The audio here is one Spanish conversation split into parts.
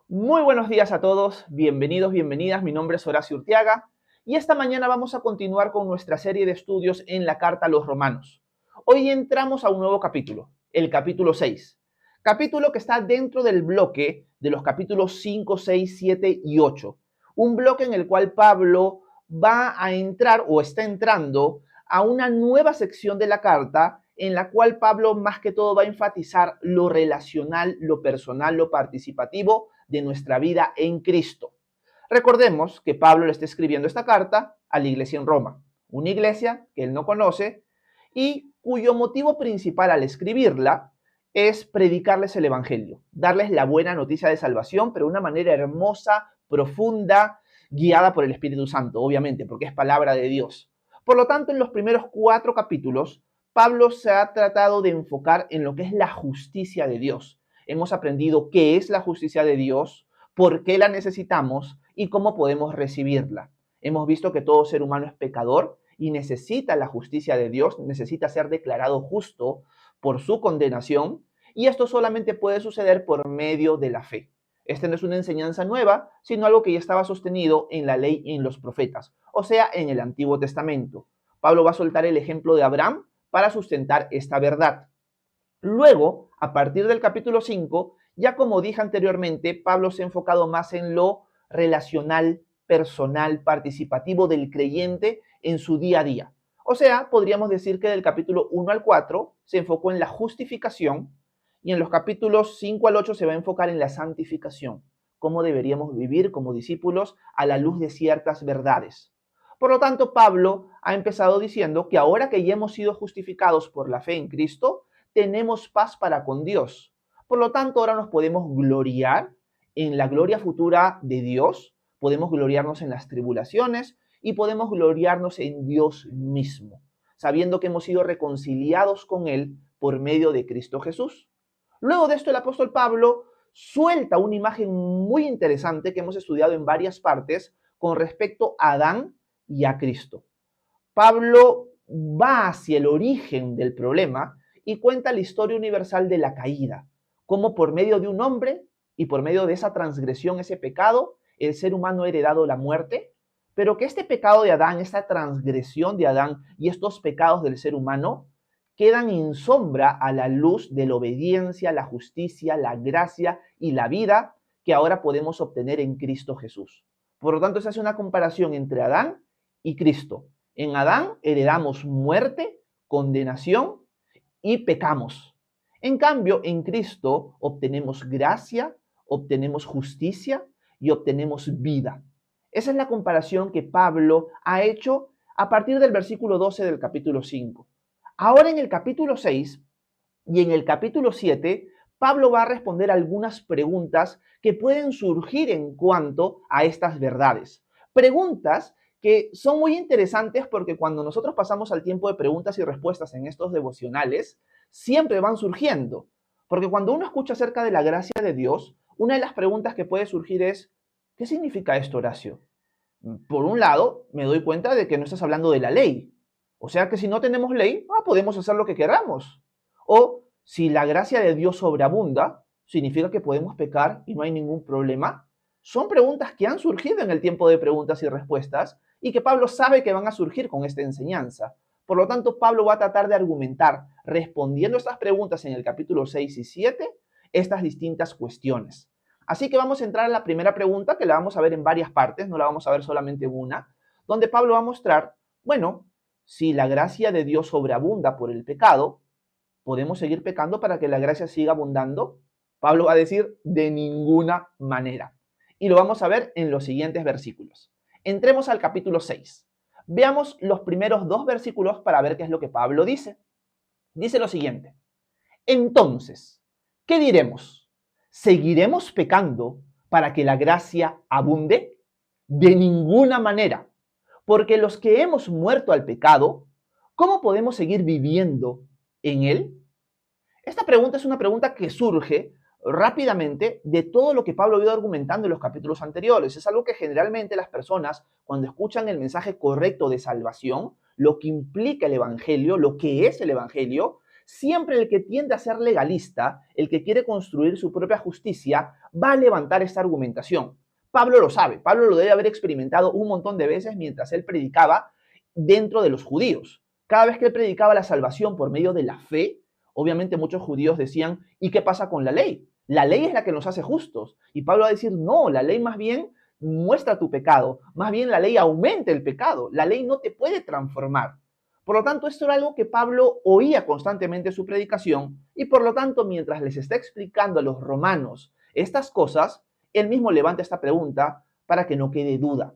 Muy buenos días a todos, bienvenidos, bienvenidas, mi nombre es Horacio Urtiaga y esta mañana vamos a continuar con nuestra serie de estudios en la Carta a los Romanos. Hoy entramos a un nuevo capítulo, el capítulo 6, capítulo que está dentro del bloque de los capítulos 5, 6, 7 y 8, un bloque en el cual Pablo va a entrar o está entrando a una nueva sección de la carta en la cual Pablo más que todo va a enfatizar lo relacional, lo personal, lo participativo de nuestra vida en Cristo. Recordemos que Pablo le está escribiendo esta carta a la iglesia en Roma, una iglesia que él no conoce y cuyo motivo principal al escribirla es predicarles el evangelio, darles la buena noticia de salvación, pero de una manera hermosa, profunda, guiada por el Espíritu Santo, obviamente, porque es palabra de Dios. Por lo tanto, en los primeros 4 capítulos, Pablo se ha tratado de enfocar en lo que es la justicia de Dios. Hemos aprendido qué es la justicia de Dios, por qué la necesitamos y cómo podemos recibirla. Hemos visto que todo ser humano es pecador y necesita la justicia de Dios, necesita ser declarado justo por su condenación, y esto solamente puede suceder por medio de la fe. Esta no es una enseñanza nueva, sino algo que ya estaba sostenido en la ley y en los profetas, o sea, en el Antiguo Testamento. Pablo va a soltar el ejemplo de Abraham para sustentar esta verdad. Luego, a partir del capítulo 5, ya como dije anteriormente, Pablo se ha enfocado más en lo relacional, personal, participativo del creyente en su día a día. O sea, podríamos decir que del capítulo 1 al 4 se enfocó en la justificación y en los capítulos 5 al 8 se va a enfocar en la santificación, cómo deberíamos vivir como discípulos a la luz de ciertas verdades. Por lo tanto, Pablo ha empezado diciendo que ahora que ya hemos sido justificados por la fe en Cristo, tenemos paz para con Dios. Por lo tanto, ahora nos podemos gloriar en la gloria futura de Dios, podemos gloriarnos en las tribulaciones y podemos gloriarnos en Dios mismo, sabiendo que hemos sido reconciliados con Él por medio de Cristo Jesús. Luego de esto, el apóstol Pablo suelta una imagen muy interesante que hemos estudiado en varias partes con respecto a Adán y a Cristo. Pablo va hacia el origen del problema y cuenta la historia universal de la caída, cómo por medio de un hombre y por medio de esa transgresión, ese pecado, el ser humano ha heredado la muerte, pero que este pecado de Adán, esta transgresión de Adán y estos pecados del ser humano quedan en sombra a la luz de la obediencia, la justicia, la gracia y la vida que ahora podemos obtener en Cristo Jesús. Por lo tanto, se hace una comparación entre Adán y Cristo. En Adán heredamos muerte, condenación y pecamos. En cambio, en Cristo obtenemos gracia, obtenemos justicia y obtenemos vida. Esa es la comparación que Pablo ha hecho a partir del versículo 12 del capítulo 5. Ahora en el capítulo 6 y en el capítulo 7, Pablo va a responder algunas preguntas que pueden surgir en cuanto a estas verdades. Preguntas que son muy interesantes porque cuando nosotros pasamos al tiempo de preguntas y respuestas en estos devocionales, siempre van surgiendo. Porque cuando uno escucha acerca de la gracia de Dios, una de las preguntas que puede surgir es, ¿qué significa esto, Horacio? Por un lado, me doy cuenta de que no estás hablando de la ley. O sea que si no tenemos ley, podemos hacer lo que queramos. O si la gracia de Dios sobreabunda, significa que podemos pecar y no hay ningún problema. Son preguntas que han surgido en el tiempo de preguntas y respuestas y que Pablo sabe que van a surgir con esta enseñanza. Por lo tanto, Pablo va a tratar de argumentar, respondiendo a estas preguntas en el capítulo 6 y 7, estas distintas cuestiones. Así que vamos a entrar a la primera pregunta, que la vamos a ver en varias partes, no la vamos a ver solamente en una, donde Pablo va a mostrar, bueno, si la gracia de Dios sobreabunda por el pecado, ¿podemos seguir pecando para que la gracia siga abundando? Pablo va a decir, de ninguna manera. Y lo vamos a ver en los siguientes versículos. Entremos al capítulo 6. Veamos los primeros 2 versículos para ver qué es lo que Pablo dice. Dice lo siguiente. Entonces, ¿qué diremos? ¿Seguiremos pecando para que la gracia abunde? De ninguna manera. Porque los que hemos muerto al pecado, ¿cómo podemos seguir viviendo en él? Esta pregunta es una pregunta que surge rápidamente de todo lo que Pablo ha ido argumentando en los capítulos anteriores. Es algo que generalmente las personas, cuando escuchan el mensaje correcto de salvación, lo que implica el Evangelio, lo que es el Evangelio, Siempre el que tiende a ser legalista, el que quiere construir su propia justicia, va a levantar esta argumentación. Pablo lo sabe, Pablo lo debe haber experimentado un montón de veces mientras él predicaba dentro de los judíos. Cada vez que él predicaba la salvación por medio de la fe, obviamente muchos judíos decían, ¿y qué pasa con la ley? La ley es la que nos hace justos. Y Pablo va a decir, no, la ley más bien muestra tu pecado, más bien la ley aumenta el pecado, la ley no te puede transformar. Por lo tanto, esto era algo que Pablo oía constantemente en su predicación y por lo tanto, mientras les está explicando a los romanos estas cosas, él mismo levanta esta pregunta para que no quede duda.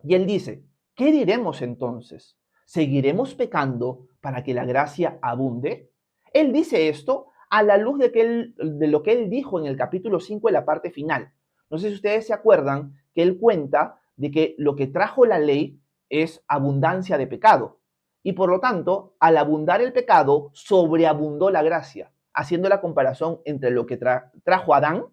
Y él dice, ¿qué diremos entonces? ¿Seguiremos pecando para que la gracia abunde? Él dice esto a la luz de lo que él dijo en el capítulo 5 en la parte final. No sé si ustedes se acuerdan que él cuenta de que lo que trajo la ley es abundancia de pecado. Y por lo tanto, al abundar el pecado, sobreabundó la gracia, haciendo la comparación entre lo que trajo Adán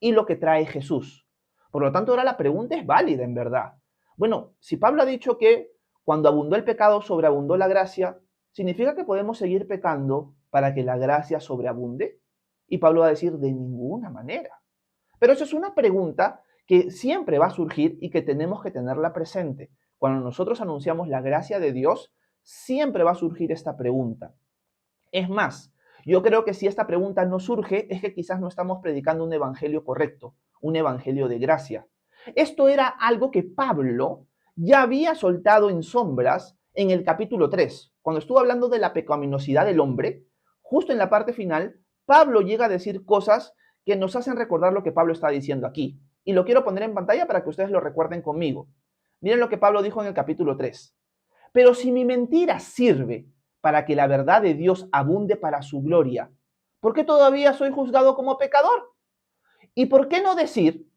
y lo que trae Jesús. Por lo tanto, ahora la pregunta es válida en verdad. Bueno, si Pablo ha dicho que cuando abundó el pecado, sobreabundó la gracia, ¿significa que podemos seguir pecando para que la gracia sobreabunde? Y Pablo va a decir, de ninguna manera. Pero eso es una pregunta que siempre va a surgir y que tenemos que tenerla presente. Cuando nosotros anunciamos la gracia de Dios, siempre va a surgir esta pregunta. Es más, yo creo que si esta pregunta no surge, es que quizás no estamos predicando un evangelio correcto, un evangelio de gracia. Esto era algo que Pablo ya había soltado en sombras en el capítulo 3. Cuando estuvo hablando de la pecaminosidad del hombre, justo en la parte final, Pablo llega a decir cosas que nos hacen recordar lo que Pablo está diciendo aquí. Y lo quiero poner en pantalla para que ustedes lo recuerden conmigo. Miren lo que Pablo dijo en el capítulo 3. Pero si mi mentira sirve para que la verdad de Dios abunde para su gloria, ¿por qué todavía soy juzgado como pecador? ¿Y por qué no decir,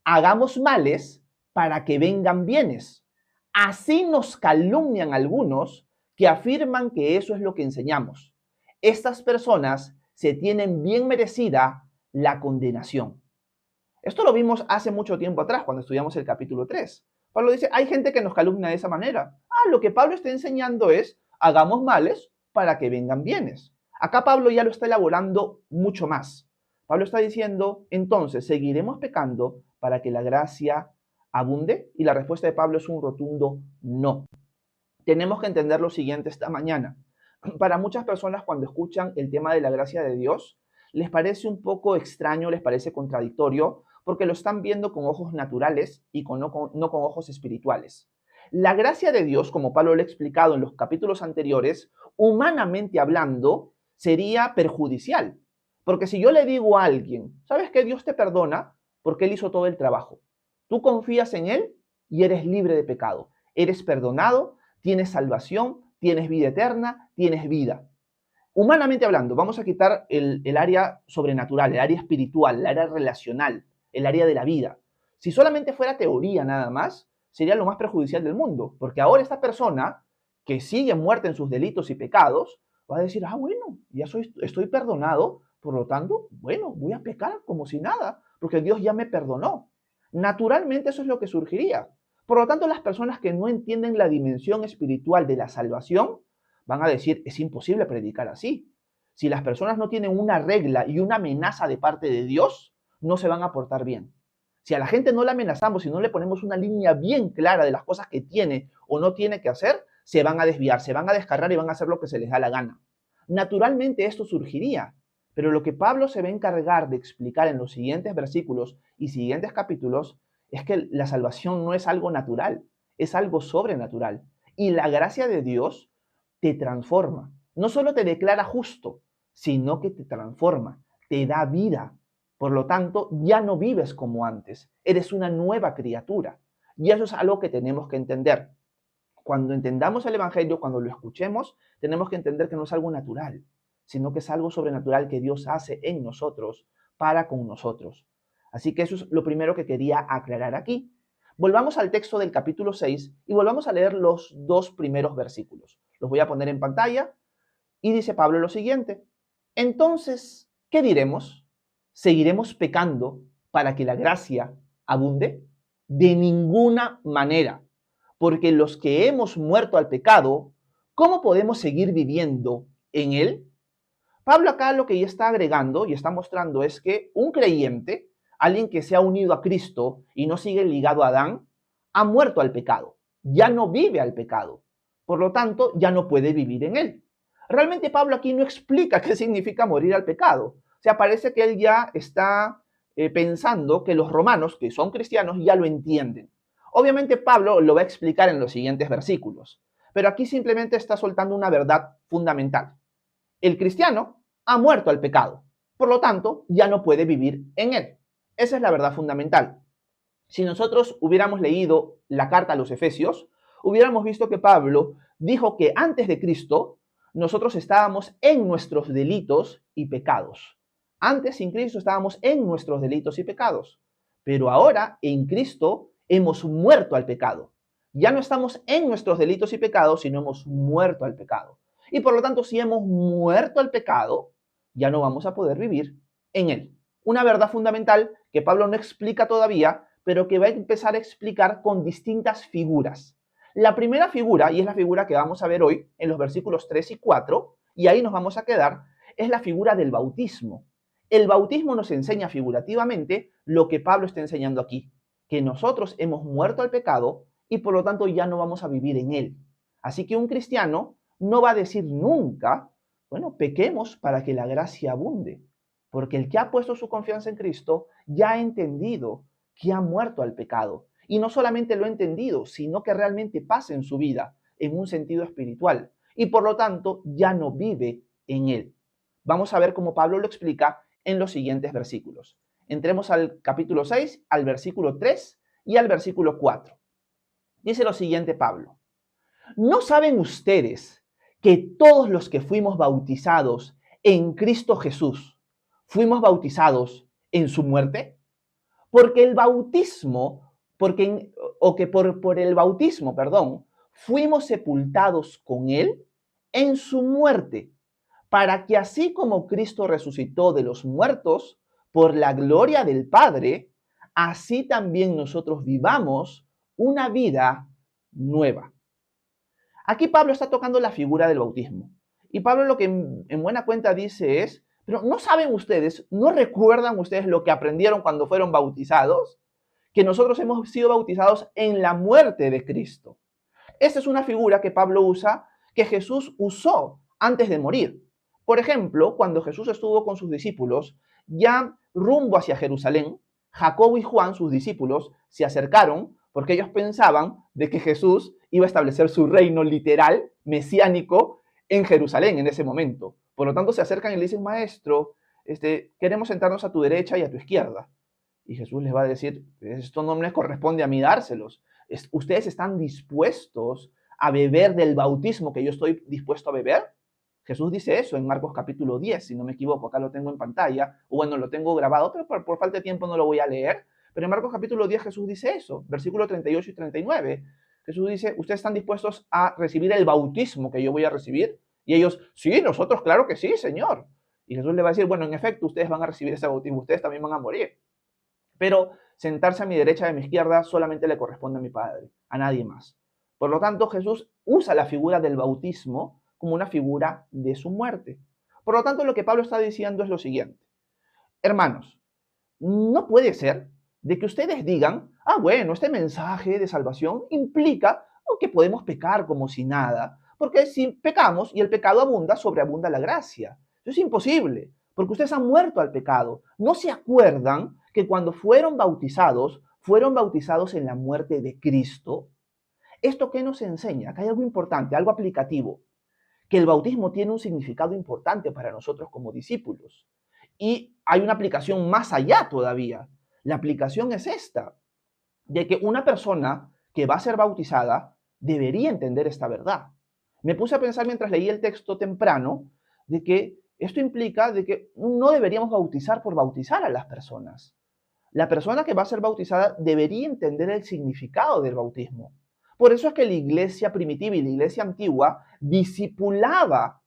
hagamos males para que vengan bienes? Así nos calumnian algunos que afirman que eso es lo que enseñamos. Estas personas se tienen bien merecida la condenación. Esto lo vimos hace mucho tiempo atrás, cuando estudiamos el capítulo 3. Pablo dice, hay gente que nos calumnia de esa manera. Lo que Pablo está enseñando es, hagamos males para que vengan bienes. Acá Pablo ya lo está elaborando mucho más. Pablo está diciendo, entonces, ¿seguiremos pecando para que la gracia abunde? Y la respuesta de Pablo es un rotundo no. Tenemos que entender lo siguiente esta mañana. Para muchas personas, cuando escuchan el tema de la gracia de Dios, les parece un poco extraño, les parece contradictorio, porque lo están viendo con ojos naturales y no con ojos espirituales. La gracia de Dios, como Pablo lo ha explicado en los capítulos anteriores, humanamente hablando, sería perjudicial. Porque si yo le digo a alguien, ¿sabes que Dios te perdona? Porque Él hizo todo el trabajo. Tú confías en Él y eres libre de pecado. Eres perdonado, tienes salvación, tienes vida eterna, tienes vida. Humanamente hablando, vamos a quitar el área sobrenatural, el área espiritual, el área relacional, el área de la vida. Si solamente fuera teoría nada más, sería lo más perjudicial del mundo, porque ahora esta persona que sigue muerta en sus delitos y pecados va a decir, bueno, ya estoy perdonado, por lo tanto, bueno, voy a pecar como si nada, porque Dios ya me perdonó. Naturalmente eso es lo que surgiría. Por lo tanto, las personas que no entienden la dimensión espiritual de la salvación van a decir, es imposible predicar así. Si las personas no tienen una regla y una amenaza de parte de Dios, no se van a portar bien. Si a la gente no la amenazamos y no le ponemos una línea bien clara de las cosas que tiene o no tiene que hacer, se van a desviar, se van a descarrar y van a hacer lo que se les da la gana. Naturalmente esto surgiría, pero lo que Pablo se va a encargar de explicar en los siguientes versículos y siguientes capítulos es que la salvación no es algo natural, es algo sobrenatural. Y la gracia de Dios te transforma. No solo te declara justo, sino que te transforma, te da vida. Por lo tanto, ya no vives como antes, eres una nueva criatura. Y eso es algo que tenemos que entender. Cuando entendamos el Evangelio, cuando lo escuchemos, tenemos que entender que no es algo natural, sino que es algo sobrenatural que Dios hace en nosotros, para con nosotros. Así que eso es lo primero que quería aclarar aquí. Volvamos al texto del capítulo 6 y volvamos a leer los dos primeros versículos. Los voy a poner en pantalla y dice Pablo lo siguiente. Entonces, ¿qué diremos? ¿Seguiremos pecando para que la gracia abunde? De ninguna manera, porque los que hemos muerto al pecado, ¿cómo podemos seguir viviendo en él? Pablo acá lo que ya está agregando y está mostrando es que un creyente, alguien que se ha unido a Cristo y no sigue ligado a Adán, ha muerto al pecado, ya no vive al pecado. Por lo tanto, ya no puede vivir en él. Realmente Pablo aquí no explica qué significa morir al pecado. O sea, parece que él ya está pensando que los romanos, que son cristianos, ya lo entienden. Obviamente Pablo lo va a explicar en los siguientes versículos, pero aquí simplemente está soltando una verdad fundamental. El cristiano ha muerto al pecado, por lo tanto, ya no puede vivir en él. Esa es la verdad fundamental. Si nosotros hubiéramos leído la carta a los Efesios, hubiéramos visto que Pablo dijo que antes de Cristo nosotros estábamos en nuestros delitos y pecados. Antes, sin Cristo, estábamos en nuestros delitos y pecados. Pero ahora, en Cristo, hemos muerto al pecado. Ya no estamos en nuestros delitos y pecados, sino hemos muerto al pecado. Y por lo tanto, si hemos muerto al pecado, ya no vamos a poder vivir en él. Una verdad fundamental que Pablo no explica todavía, pero que va a empezar a explicar con distintas figuras. La primera figura, y es la figura que vamos a ver hoy en los versículos 3 y 4, y ahí nos vamos a quedar, es la figura del bautismo. El bautismo nos enseña figurativamente lo que Pablo está enseñando aquí, que nosotros hemos muerto al pecado y por lo tanto ya no vamos a vivir en él. Así que un cristiano no va a decir nunca, bueno, pequemos para que la gracia abunde, porque el que ha puesto su confianza en Cristo ya ha entendido que ha muerto al pecado. Y no solamente lo ha entendido, sino que realmente pasa en su vida, en un sentido espiritual, y por lo tanto ya no vive en él. Vamos a ver cómo Pablo lo explica en los siguientes versículos. Entremos al capítulo 6, al versículo 3 y al versículo 4. Dice lo siguiente Pablo: ¿no saben ustedes que todos los que fuimos bautizados en Cristo Jesús, fuimos bautizados en su muerte? Porque el bautismo, por el bautismo, fuimos sepultados con él en su muerte, para que así como Cristo resucitó de los muertos por la gloria del Padre, así también nosotros vivamos una vida nueva. Aquí Pablo está tocando la figura del bautismo. Y Pablo lo que en buena cuenta dice es, pero ¿no saben ustedes, no recuerdan ustedes lo que aprendieron cuando fueron bautizados? Que nosotros hemos sido bautizados en la muerte de Cristo. Esta es una figura que Pablo usa, que Jesús usó antes de morir. Por ejemplo, cuando Jesús estuvo con sus discípulos, ya rumbo hacia Jerusalén, Jacobo y Juan, sus discípulos, se acercaron porque ellos pensaban de que Jesús iba a establecer su reino literal, mesiánico, en Jerusalén en ese momento. Por lo tanto, se acercan y le dicen, maestro, queremos sentarnos a tu derecha y a tu izquierda. Y Jesús les va a decir, esto no me corresponde a mí dárselos. ¿Ustedes están dispuestos a beber del bautismo que yo estoy dispuesto a beber? Jesús dice eso en Marcos capítulo 10, si no me equivoco, acá lo tengo en pantalla, o bueno, lo tengo grabado, pero por falta de tiempo no lo voy a leer. Pero en Marcos capítulo 10 Jesús dice eso, versículos 38 y 39. Jesús dice, ¿ustedes están dispuestos a recibir el bautismo que yo voy a recibir? Y ellos, sí, nosotros claro que sí, Señor. Y Jesús le va a decir, bueno, en efecto, ustedes van a recibir ese bautismo, ustedes también van a morir. Pero sentarse a mi derecha y a mi izquierda solamente le corresponde a mi Padre, a nadie más. Por lo tanto, Jesús usa la figura del bautismo como una figura de su muerte. Por lo tanto, lo que Pablo está diciendo es lo siguiente. Hermanos, no puede ser de que ustedes digan, bueno, este mensaje de salvación implica que podemos pecar como si nada, porque si pecamos y el pecado abunda, sobreabunda la gracia. Eso es imposible, porque ustedes han muerto al pecado. ¿No se acuerdan que cuando fueron bautizados en la muerte de Cristo? ¿Esto qué nos enseña? Acá hay algo importante, algo aplicativo, que el bautismo tiene un significado importante para nosotros como discípulos. Y hay una aplicación más allá todavía. La aplicación es esta, de que una persona que va a ser bautizada debería entender esta verdad. Me puse a pensar mientras leí el texto temprano de que esto implica de que no deberíamos bautizar por bautizar a las personas. La persona que va a ser bautizada debería entender el significado del bautismo. Por eso es que la iglesia primitiva y la iglesia antigua discipulaba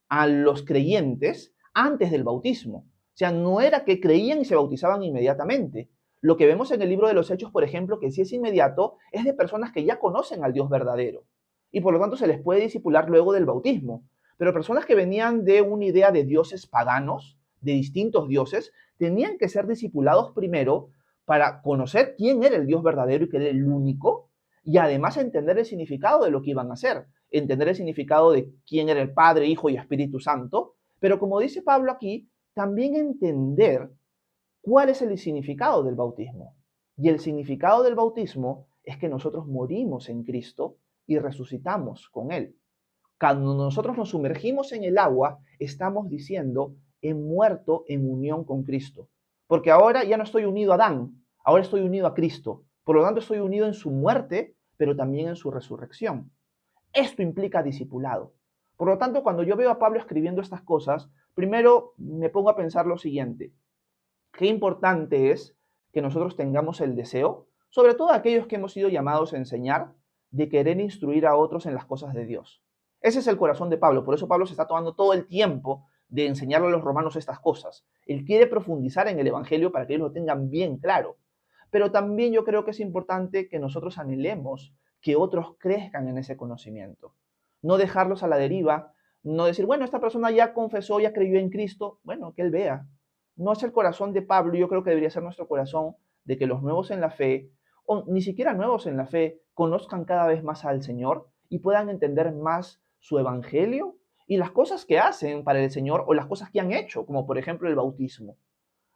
a los creyentes antes del bautismo. O sea, no era que creían y se bautizaban inmediatamente. Lo que vemos en el libro de los Hechos, por ejemplo, que sí es inmediato, es de personas que ya conocen al Dios verdadero. Y por lo tanto se les puede discipular luego del bautismo. pero personas que venían de una idea de dioses paganos, de distintos dioses, tenían que ser discipulados primero para conocer quién era el Dios verdadero y que era el único, y además entender el significado de lo que iban a hacer, entender el significado de quién era el Padre, Hijo y Espíritu Santo, pero como dice Pablo aquí, también entender cuál es el significado del bautismo. Y el significado del bautismo es que nosotros morimos en Cristo y resucitamos con Él. Cuando nosotros nos sumergimos en el agua, estamos diciendo, he muerto en unión con Cristo. Porque ahora ya no estoy unido a Adán, ahora estoy unido a Cristo. Por lo tanto, estoy unido en su muerte, pero también en su resurrección. Esto implica discipulado. Por lo tanto, cuando yo veo a Pablo escribiendo estas cosas, primero me pongo a pensar lo siguiente. Qué importante es que nosotros tengamos el deseo, sobre todo aquellos que hemos sido llamados a enseñar, de querer instruir a otros en las cosas de Dios. Ese es el corazón de Pablo. Por eso Pablo se está tomando todo el tiempo de enseñarle a los romanos estas cosas. Él quiere profundizar en el Evangelio para que ellos lo tengan bien claro. Pero también yo creo que es importante que nosotros anhelemos que otros crezcan en ese conocimiento. No dejarlos a la deriva, no decir, bueno, esta persona ya confesó, ya creyó en Cristo, bueno, que él vea. No es el corazón de Pablo, yo creo que debería ser nuestro corazón de que los nuevos en la fe, o ni siquiera nuevos en la fe, conozcan cada vez más al Señor y puedan entender más su evangelio y las cosas que hacen para el Señor o las cosas que han hecho, como por ejemplo el bautismo.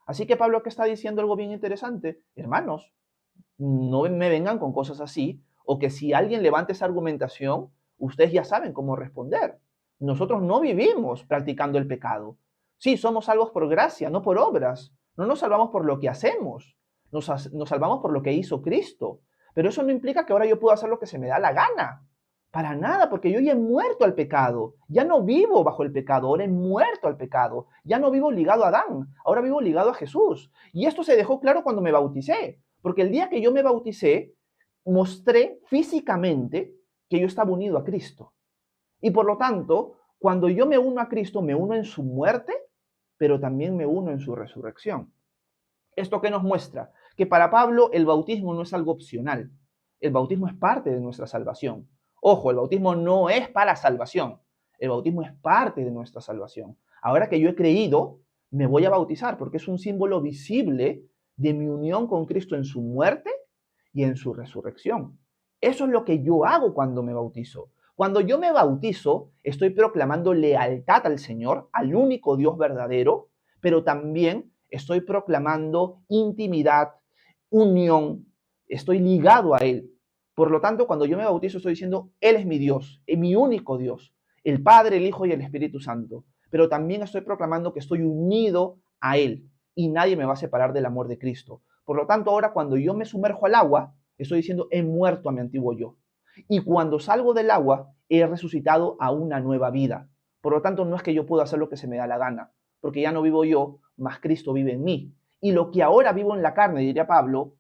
Así que Pablo que está diciendo algo bien interesante, hermanos, no me vengan con cosas así, o que si alguien levanta esa argumentación, ustedes ya saben cómo responder. Nosotros no vivimos practicando el pecado. Sí, somos salvos por gracia, no por obras. No nos salvamos por lo que hacemos, nos salvamos por lo que hizo Cristo. Pero eso no implica que ahora yo pueda hacer lo que se me da la gana. Para nada, porque yo ya he muerto al pecado. Ya no vivo bajo el pecado, ahora he muerto al pecado. Ya no vivo ligado a Adán, ahora vivo ligado a Jesús. Y esto se dejó claro cuando me bauticé, porque el día que yo me bauticé, mostré físicamente que yo estaba unido a Cristo. Y por lo tanto, cuando yo me uno a Cristo, me uno en su muerte, pero también me uno en su resurrección. ¿Esto qué nos muestra? Que para Pablo el bautismo no es algo opcional. El bautismo es parte de nuestra salvación. Ojo, el bautismo no es para salvación. El bautismo es parte de nuestra salvación. Ahora que yo he creído, me voy a bautizar porque es un símbolo visible de mi unión con Cristo en su muerte y en su resurrección. Eso es lo que yo hago cuando me bautizo. Cuando yo me bautizo, estoy proclamando lealtad al Señor, al único Dios verdadero, pero también estoy proclamando intimidad, unión, estoy ligado a Él. Por lo tanto, cuando yo me bautizo, estoy diciendo, Él es mi Dios, es mi único Dios, el Padre, el Hijo y el Espíritu Santo. Pero también estoy proclamando que estoy unido a Él y nadie me va a separar del amor de Cristo. Por lo tanto, ahora cuando yo me sumerjo al agua, estoy diciendo, he muerto a mi antiguo yo. Y cuando salgo del agua, he resucitado a una nueva vida. Por lo tanto, no es que yo pueda hacer lo que se me da la gana, porque ya no vivo yo, mas Cristo vive en mí. Y lo que ahora vivo en la carne, diría Pablo,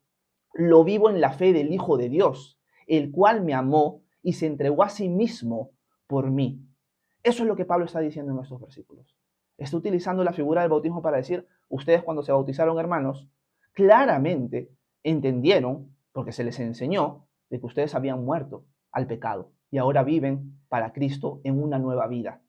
lo vivo en la fe del Hijo de Dios, el cual me amó y se entregó a sí mismo por mí. Eso es lo que Pablo está diciendo en estos versículos. Está utilizando la figura del bautismo para decir, ustedes cuando se bautizaron, hermanos, claramente entendieron, porque se les enseñó, de que ustedes habían muerto al pecado y ahora viven para Cristo en una nueva vida.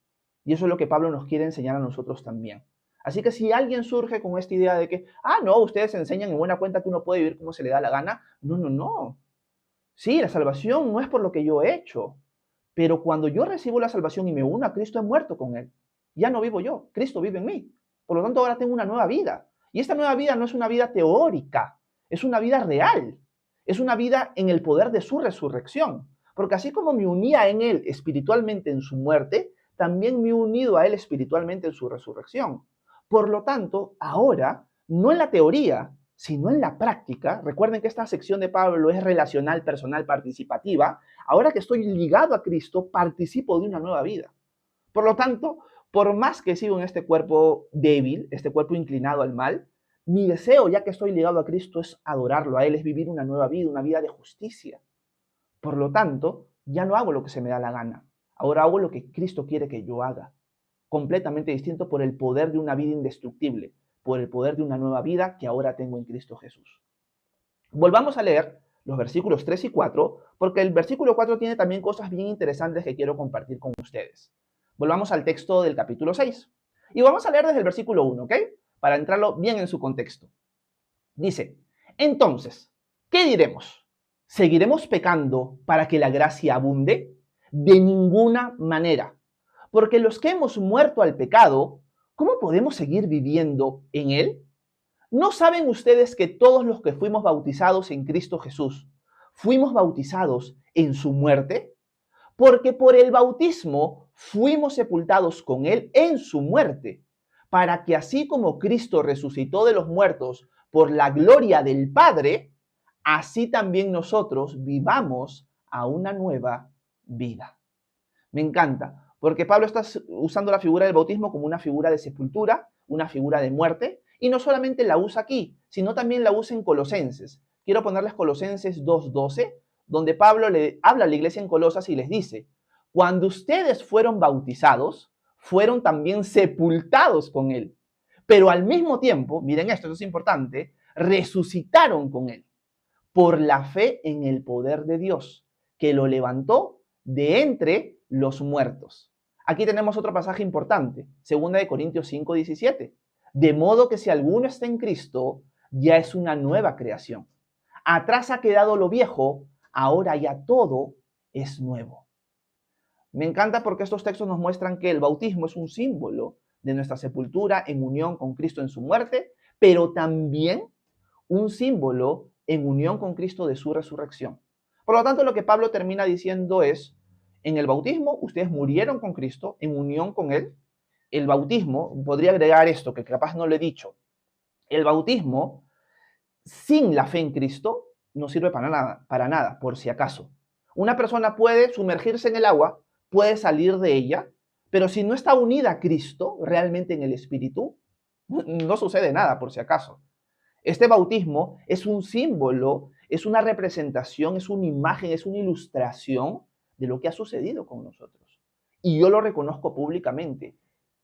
Y eso es lo que Pablo nos quiere enseñar a nosotros también. Así que si alguien surge con esta idea de que, no, ustedes enseñan en buena cuenta que uno puede vivir como se le da la gana, no. Sí, la salvación no es por lo que yo he hecho, pero cuando yo recibo la salvación y me uno a Cristo, he muerto con Él. Ya no vivo yo, Cristo vive en mí. Por lo tanto, ahora tengo una nueva vida. Y esta nueva vida no es una vida teórica, es una vida real. Es una vida en el poder de su resurrección. Porque así como me unía en Él espiritualmente en su muerte, también me he unido a Él espiritualmente en su resurrección. Por lo tanto, ahora, no en la teoría, sino en la práctica, recuerden que esta sección de Pablo es relacional, personal, participativa, ahora que estoy ligado a Cristo, participo de una nueva vida. Por lo tanto, por más que sigo en este cuerpo débil, este cuerpo inclinado al mal, mi deseo, ya que estoy ligado a Cristo, es adorarlo a Él, es vivir una nueva vida, una vida de justicia. Por lo tanto, ya no hago lo que se me da la gana. Ahora hago lo que Cristo quiere que yo haga. Completamente distinto por el poder de una vida indestructible, por el poder de una nueva vida que ahora tengo en Cristo Jesús. Volvamos a leer los versículos 3 y 4, porque el versículo 4 tiene también cosas bien interesantes que quiero compartir con ustedes. Volvamos al texto del capítulo 6. Y vamos a leer desde el versículo 1, ¿ok? Para entrarlo bien en su contexto. Dice, entonces, ¿qué diremos? ¿Seguiremos pecando para que la gracia abunde? De ninguna manera. Porque los que hemos muerto al pecado, ¿cómo podemos seguir viviendo en él? ¿No saben ustedes que todos los que fuimos bautizados en Cristo Jesús, fuimos bautizados en su muerte? Porque por el bautismo fuimos sepultados con él en su muerte, para que así como Cristo resucitó de los muertos por la gloria del Padre, así también nosotros vivamos a una nueva vida. Me encanta, porque Pablo está usando la figura del bautismo como una figura de sepultura, una figura de muerte, y no solamente la usa aquí, sino también la usa en Colosenses. Quiero ponerles Colosenses 2:12, donde Pablo le habla a la iglesia en Colosas y les dice, cuando ustedes fueron bautizados, fueron también sepultados con él, pero al mismo tiempo, miren esto es importante, resucitaron con él por la fe en el poder de Dios, que lo levantó de entre los muertos. Aquí tenemos otro pasaje importante, 2 Corintios 5:17. De modo que si alguno está en Cristo, ya es una nueva creación. Atrás ha quedado lo viejo, ahora ya todo es nuevo. Me encanta porque estos textos nos muestran que el bautismo es un símbolo de nuestra sepultura en unión con Cristo en su muerte, pero también un símbolo en unión con Cristo de su resurrección. Por lo tanto, lo que Pablo termina diciendo es, en el bautismo ustedes murieron con Cristo en unión con Él. El bautismo, podría agregar esto que capaz no lo he dicho, el bautismo sin la fe en Cristo no sirve para nada, por si acaso. Una persona puede sumergirse en el agua, puede salir de ella, pero si no está unida a Cristo realmente en el Espíritu, no sucede nada, por si acaso. Este bautismo es un símbolo, es una representación, es una imagen, es una ilustración de lo que ha sucedido con nosotros. Y yo lo reconozco públicamente.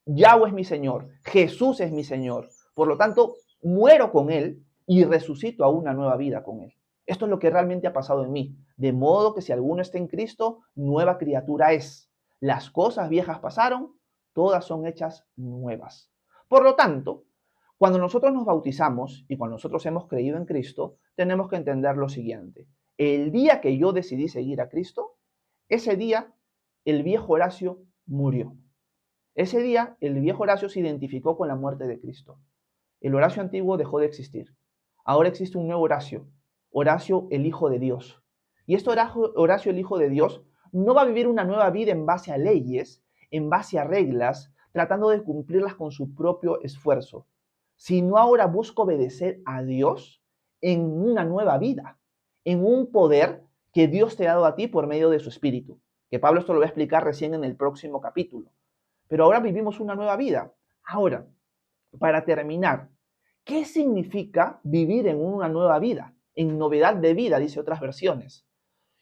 Yahweh es mi Señor, Jesús es mi Señor. Por lo tanto, muero con Él y resucito a una nueva vida con Él. Esto es lo que realmente ha pasado en mí. De modo que si alguno está en Cristo, nueva criatura es. Las cosas viejas pasaron, todas son hechas nuevas. Por lo tanto, cuando nosotros nos bautizamos y cuando nosotros hemos creído en Cristo, tenemos que entender lo siguiente. El día que yo decidí seguir a Cristo, ese día el viejo Horacio murió. Ese día el viejo Horacio se identificó con la muerte de Cristo. El Horacio antiguo dejó de existir. Ahora existe un nuevo Horacio, Horacio el Hijo de Dios. Y este Horacio el Hijo de Dios no va a vivir una nueva vida en base a leyes, en base a reglas, tratando de cumplirlas con su propio esfuerzo, sino ahora busca obedecer a Dios en una nueva vida, en un poder que Dios te ha dado a ti por medio de su Espíritu. Que Pablo esto lo va a explicar recién en el próximo capítulo. Pero ahora vivimos una nueva vida. Ahora, para terminar, ¿qué significa vivir en una nueva vida? En novedad de vida, dice otras versiones.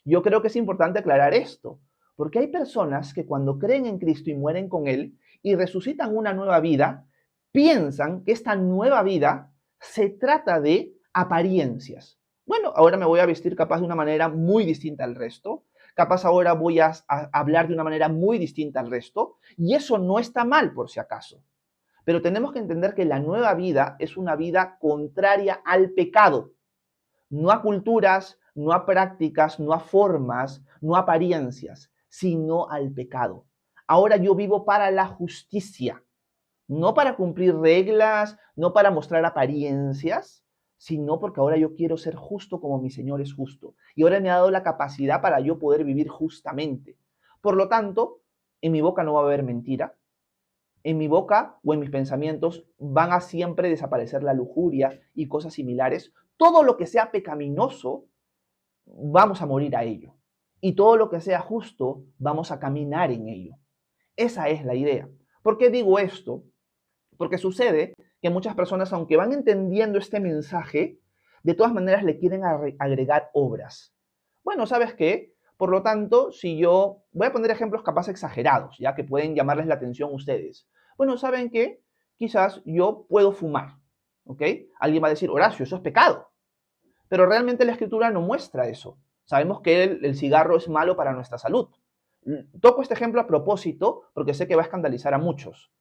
Yo creo que es importante aclarar esto, porque hay personas que cuando creen en Cristo y mueren con Él y resucitan una nueva vida, piensan que esta nueva vida se trata de apariencias. Bueno, ahora me voy a vestir capaz de una manera muy distinta al resto, capaz ahora voy a hablar de una manera muy distinta al resto, y eso no está mal por si acaso. Pero tenemos que entender que la nueva vida es una vida contraria al pecado, no a culturas, no a prácticas, no a formas, no a apariencias, sino al pecado. Ahora yo vivo para la justicia, no para cumplir reglas, no para mostrar apariencias, sino porque ahora yo quiero ser justo como mi Señor es justo. Y ahora me ha dado la capacidad para yo poder vivir justamente. Por lo tanto, en mi boca no va a haber mentira. En mi boca o en mis pensamientos van a siempre desaparecer la lujuria y cosas similares. Todo lo que sea pecaminoso, vamos a morir a ello. Y todo lo que sea justo, vamos a caminar en ello. Esa es la idea. ¿Por qué digo esto? Porque sucede que muchas personas, aunque van entendiendo este mensaje, de todas maneras le quieren agregar obras. Bueno, ¿sabes qué? Por lo tanto, si yo voy a poner ejemplos capaz exagerados, ya que pueden llamarles la atención a ustedes. Bueno, ¿saben qué? Quizás yo puedo fumar, ¿ok? Alguien va a decir, Horacio, eso es pecado. Pero realmente la Escritura no muestra eso. Sabemos que el cigarro es malo para nuestra salud. Toco este ejemplo a propósito porque sé que va a escandalizar a muchos.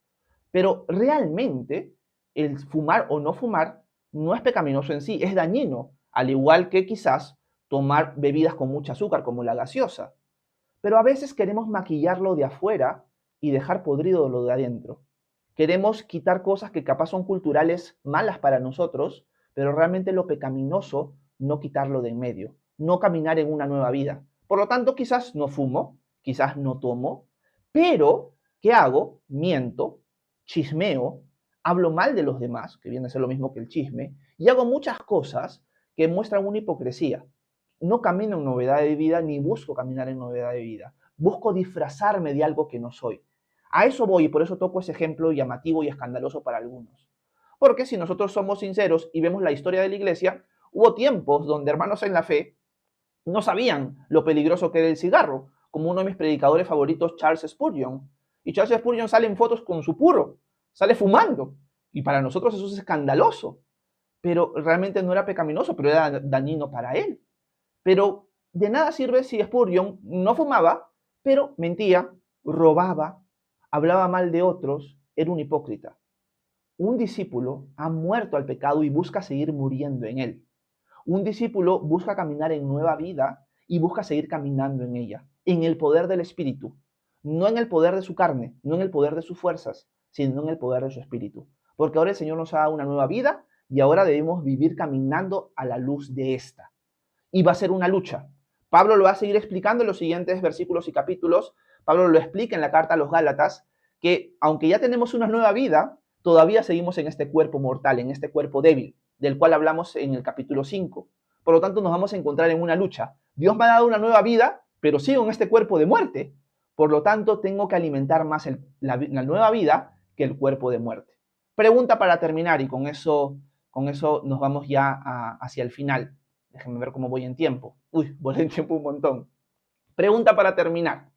Pero realmente el fumar o no fumar no es pecaminoso en sí, es dañino, al igual que quizás tomar bebidas con mucho azúcar como la gaseosa. Pero a veces queremos maquillarlo de afuera y dejar podrido lo de adentro. Queremos quitar cosas que capaz son culturales malas para nosotros, pero realmente lo pecaminoso no quitarlo de en medio, no caminar en una nueva vida. Por lo tanto, quizás no fumo, quizás no tomo, pero ¿qué hago? Miento, chismeo, hablo mal de los demás, que viene a ser lo mismo que el chisme, y hago muchas cosas que muestran una hipocresía. No camino en novedad de vida ni busco caminar en novedad de vida. Busco disfrazarme de algo que no soy. A eso voy y por eso toco ese ejemplo llamativo y escandaloso para algunos. Porque si nosotros somos sinceros y vemos la historia de la iglesia, hubo tiempos donde hermanos en la fe no sabían lo peligroso que era el cigarro, como uno de mis predicadores favoritos, Charles Spurgeon. Y Charles Spurgeon sale en fotos con su puro, sale fumando. Y para nosotros eso es escandaloso. Pero realmente no era pecaminoso, pero era dañino para él. Pero de nada sirve si Spurgeon no fumaba, pero mentía, robaba, hablaba mal de otros, era un hipócrita. Un discípulo ha muerto al pecado y busca seguir muriendo en él. Un discípulo busca caminar en nueva vida y busca seguir caminando en ella, en el poder del Espíritu, no en el poder de su carne, no en el poder de sus fuerzas, sino en el poder de su Espíritu. Porque ahora el Señor nos ha dado una nueva vida y ahora debemos vivir caminando a la luz de esta. Y va a ser una lucha. Pablo lo va a seguir explicando en los siguientes versículos y capítulos. Pablo lo explica en la carta a los Gálatas, que aunque ya tenemos una nueva vida, todavía seguimos en este cuerpo mortal, en este cuerpo débil, del cual hablamos en el capítulo 5. Por lo tanto, nos vamos a encontrar en una lucha. Dios me ha dado una nueva vida, pero sigo en este cuerpo de muerte. Por lo tanto, tengo que alimentar más la nueva vida que el cuerpo de muerte. Pregunta para terminar y con eso nos vamos ya hacia el final. Déjenme ver cómo voy en tiempo. Uy, voy en tiempo un montón. Pregunta para terminar.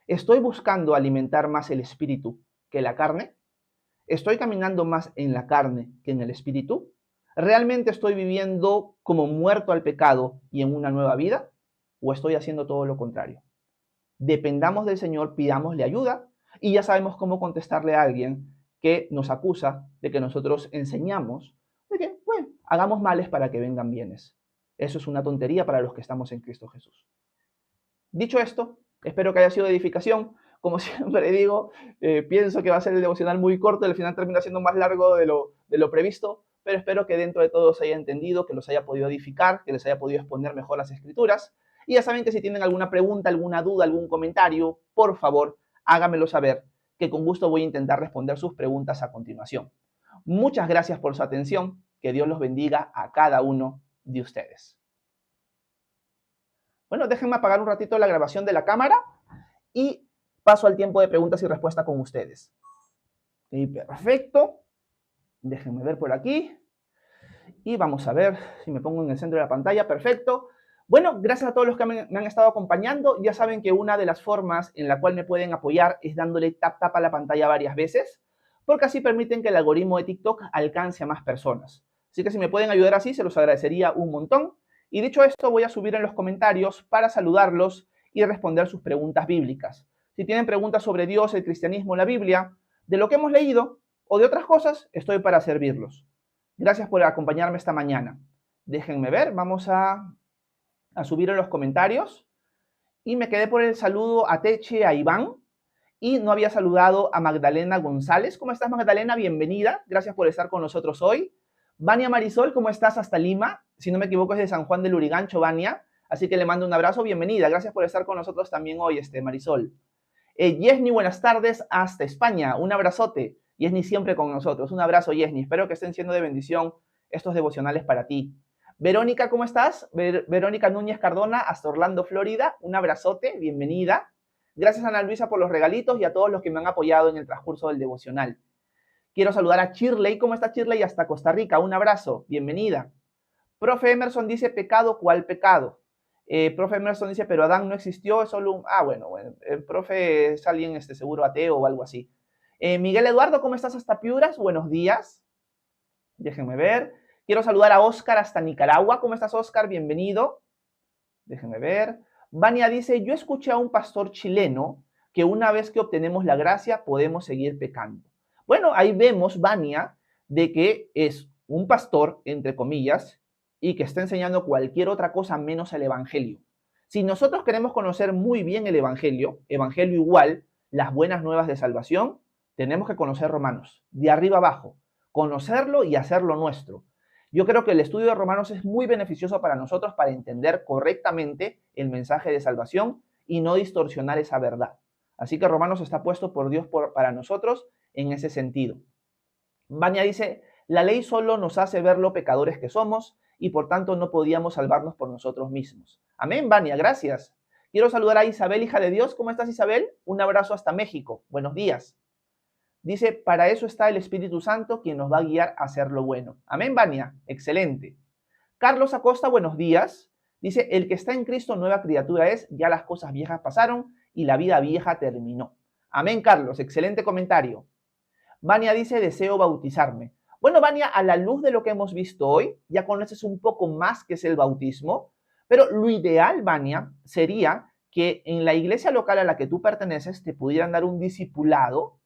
¿Estoy buscando alimentar más el espíritu que la carne? ¿Estoy caminando más en la carne que en el espíritu? ¿Realmente estoy viviendo como muerto al pecado y en una nueva vida? ¿O estoy haciendo todo lo contrario? Dependamos del Señor, pidámosle ayuda y ya sabemos cómo contestarle a alguien que nos acusa de que nosotros enseñamos de que, bueno, hagamos males para que vengan bienes. Eso es una tontería para los que estamos en Cristo Jesús. Dicho esto, espero que haya sido de edificación. Como siempre digo, pienso que va a ser el devocional muy corto, al final termina siendo más largo de lo previsto, pero espero que dentro de todo se haya entendido, que los haya podido edificar, que les haya podido exponer mejor las escrituras. Y ya saben que si tienen alguna pregunta, alguna duda, algún comentario, por favor, háganmelo saber, que con gusto voy a intentar responder sus preguntas a continuación. Muchas gracias por su atención. Que Dios los bendiga a cada uno de ustedes. Bueno, déjenme apagar un ratito la grabación de la cámara y paso al tiempo de preguntas y respuestas con ustedes. Okay, perfecto. Déjenme ver por aquí. Y vamos a ver si me pongo en el centro de la pantalla. Perfecto. Bueno, gracias a todos los que me han estado acompañando. Ya saben que una de las formas en la cual me pueden apoyar es dándole tap a la pantalla varias veces, porque así permiten que el algoritmo de TikTok alcance a más personas. Así que si me pueden ayudar así, se los agradecería un montón. Y dicho esto, voy a subir en los comentarios para saludarlos y responder sus preguntas bíblicas. Si tienen preguntas sobre Dios, el cristianismo, la Biblia, de lo que hemos leído o de otras cosas, estoy para servirlos. Gracias por acompañarme esta mañana. Déjenme ver, vamos a subir en los comentarios. Y me quedé por el saludo a Teche, a Iván, y no había saludado a Magdalena González. ¿Cómo estás, Magdalena? Bienvenida. Gracias por estar con nosotros hoy. Vania Marisol, ¿cómo estás hasta Lima? Si no me equivoco es de San Juan del Lurigancho, Vania. Así que le mando un abrazo. Bienvenida. Gracias por estar con nosotros también hoy, Marisol. Yesni, buenas tardes hasta España. Un abrazote. Yesni siempre con nosotros. Un abrazo, Yesni. Espero que estén siendo de bendición estos devocionales para ti. Verónica, ¿cómo estás? Verónica Núñez Cardona, hasta Orlando, Florida. Un abrazote, bienvenida. Gracias, Ana Luisa, por los regalitos y a todos los que me han apoyado en el transcurso del devocional. Quiero saludar a Shirley. ¿Cómo está Shirley? Hasta Costa Rica. Un abrazo, bienvenida. Profe Emerson dice, ¿pecado? ¿Cuál pecado? Profe Emerson dice, pero Adán no existió, es solo un... bueno, el profe es alguien seguro ateo o algo así. Miguel Eduardo, ¿cómo estás hasta Piuras? Buenos días. Déjenme ver. Quiero saludar a Oscar hasta Nicaragua. ¿Cómo estás, Oscar? Bienvenido. Déjenme ver. Vania dice, yo escuché a un pastor chileno que una vez que obtenemos la gracia podemos seguir pecando. Bueno, ahí vemos, Vania, de que es un pastor, entre comillas, y que está enseñando cualquier otra cosa menos el Evangelio. Si nosotros queremos conocer muy bien el Evangelio igual, las buenas nuevas de salvación, tenemos que conocer Romanos, de arriba abajo, conocerlo y hacerlo nuestro. Yo creo que el estudio de Romanos es muy beneficioso para nosotros para entender correctamente el mensaje de salvación y no distorsionar esa verdad. Así que Romanos está puesto por Dios para nosotros en ese sentido. Vania dice, la ley solo nos hace ver lo pecadores que somos y por tanto no podíamos salvarnos por nosotros mismos. Amén, Vania, gracias. Quiero saludar a Isabel, hija de Dios. ¿Cómo estás, Isabel? Un abrazo hasta México. Buenos días. Dice, para eso está el Espíritu Santo, quien nos va a guiar a hacer lo bueno. Amén, Vania. Excelente. Carlos Acosta, buenos días. Dice, el que está en Cristo, nueva criatura es, ya las cosas viejas pasaron y la vida vieja terminó. Amén, Carlos. Excelente comentario. Vania dice, deseo bautizarme. Bueno, Vania, a la luz de lo que hemos visto hoy, ya conoces un poco más qué es el bautismo, pero lo ideal, Vania, sería que en la iglesia local a la que tú perteneces te pudieran dar un discipulado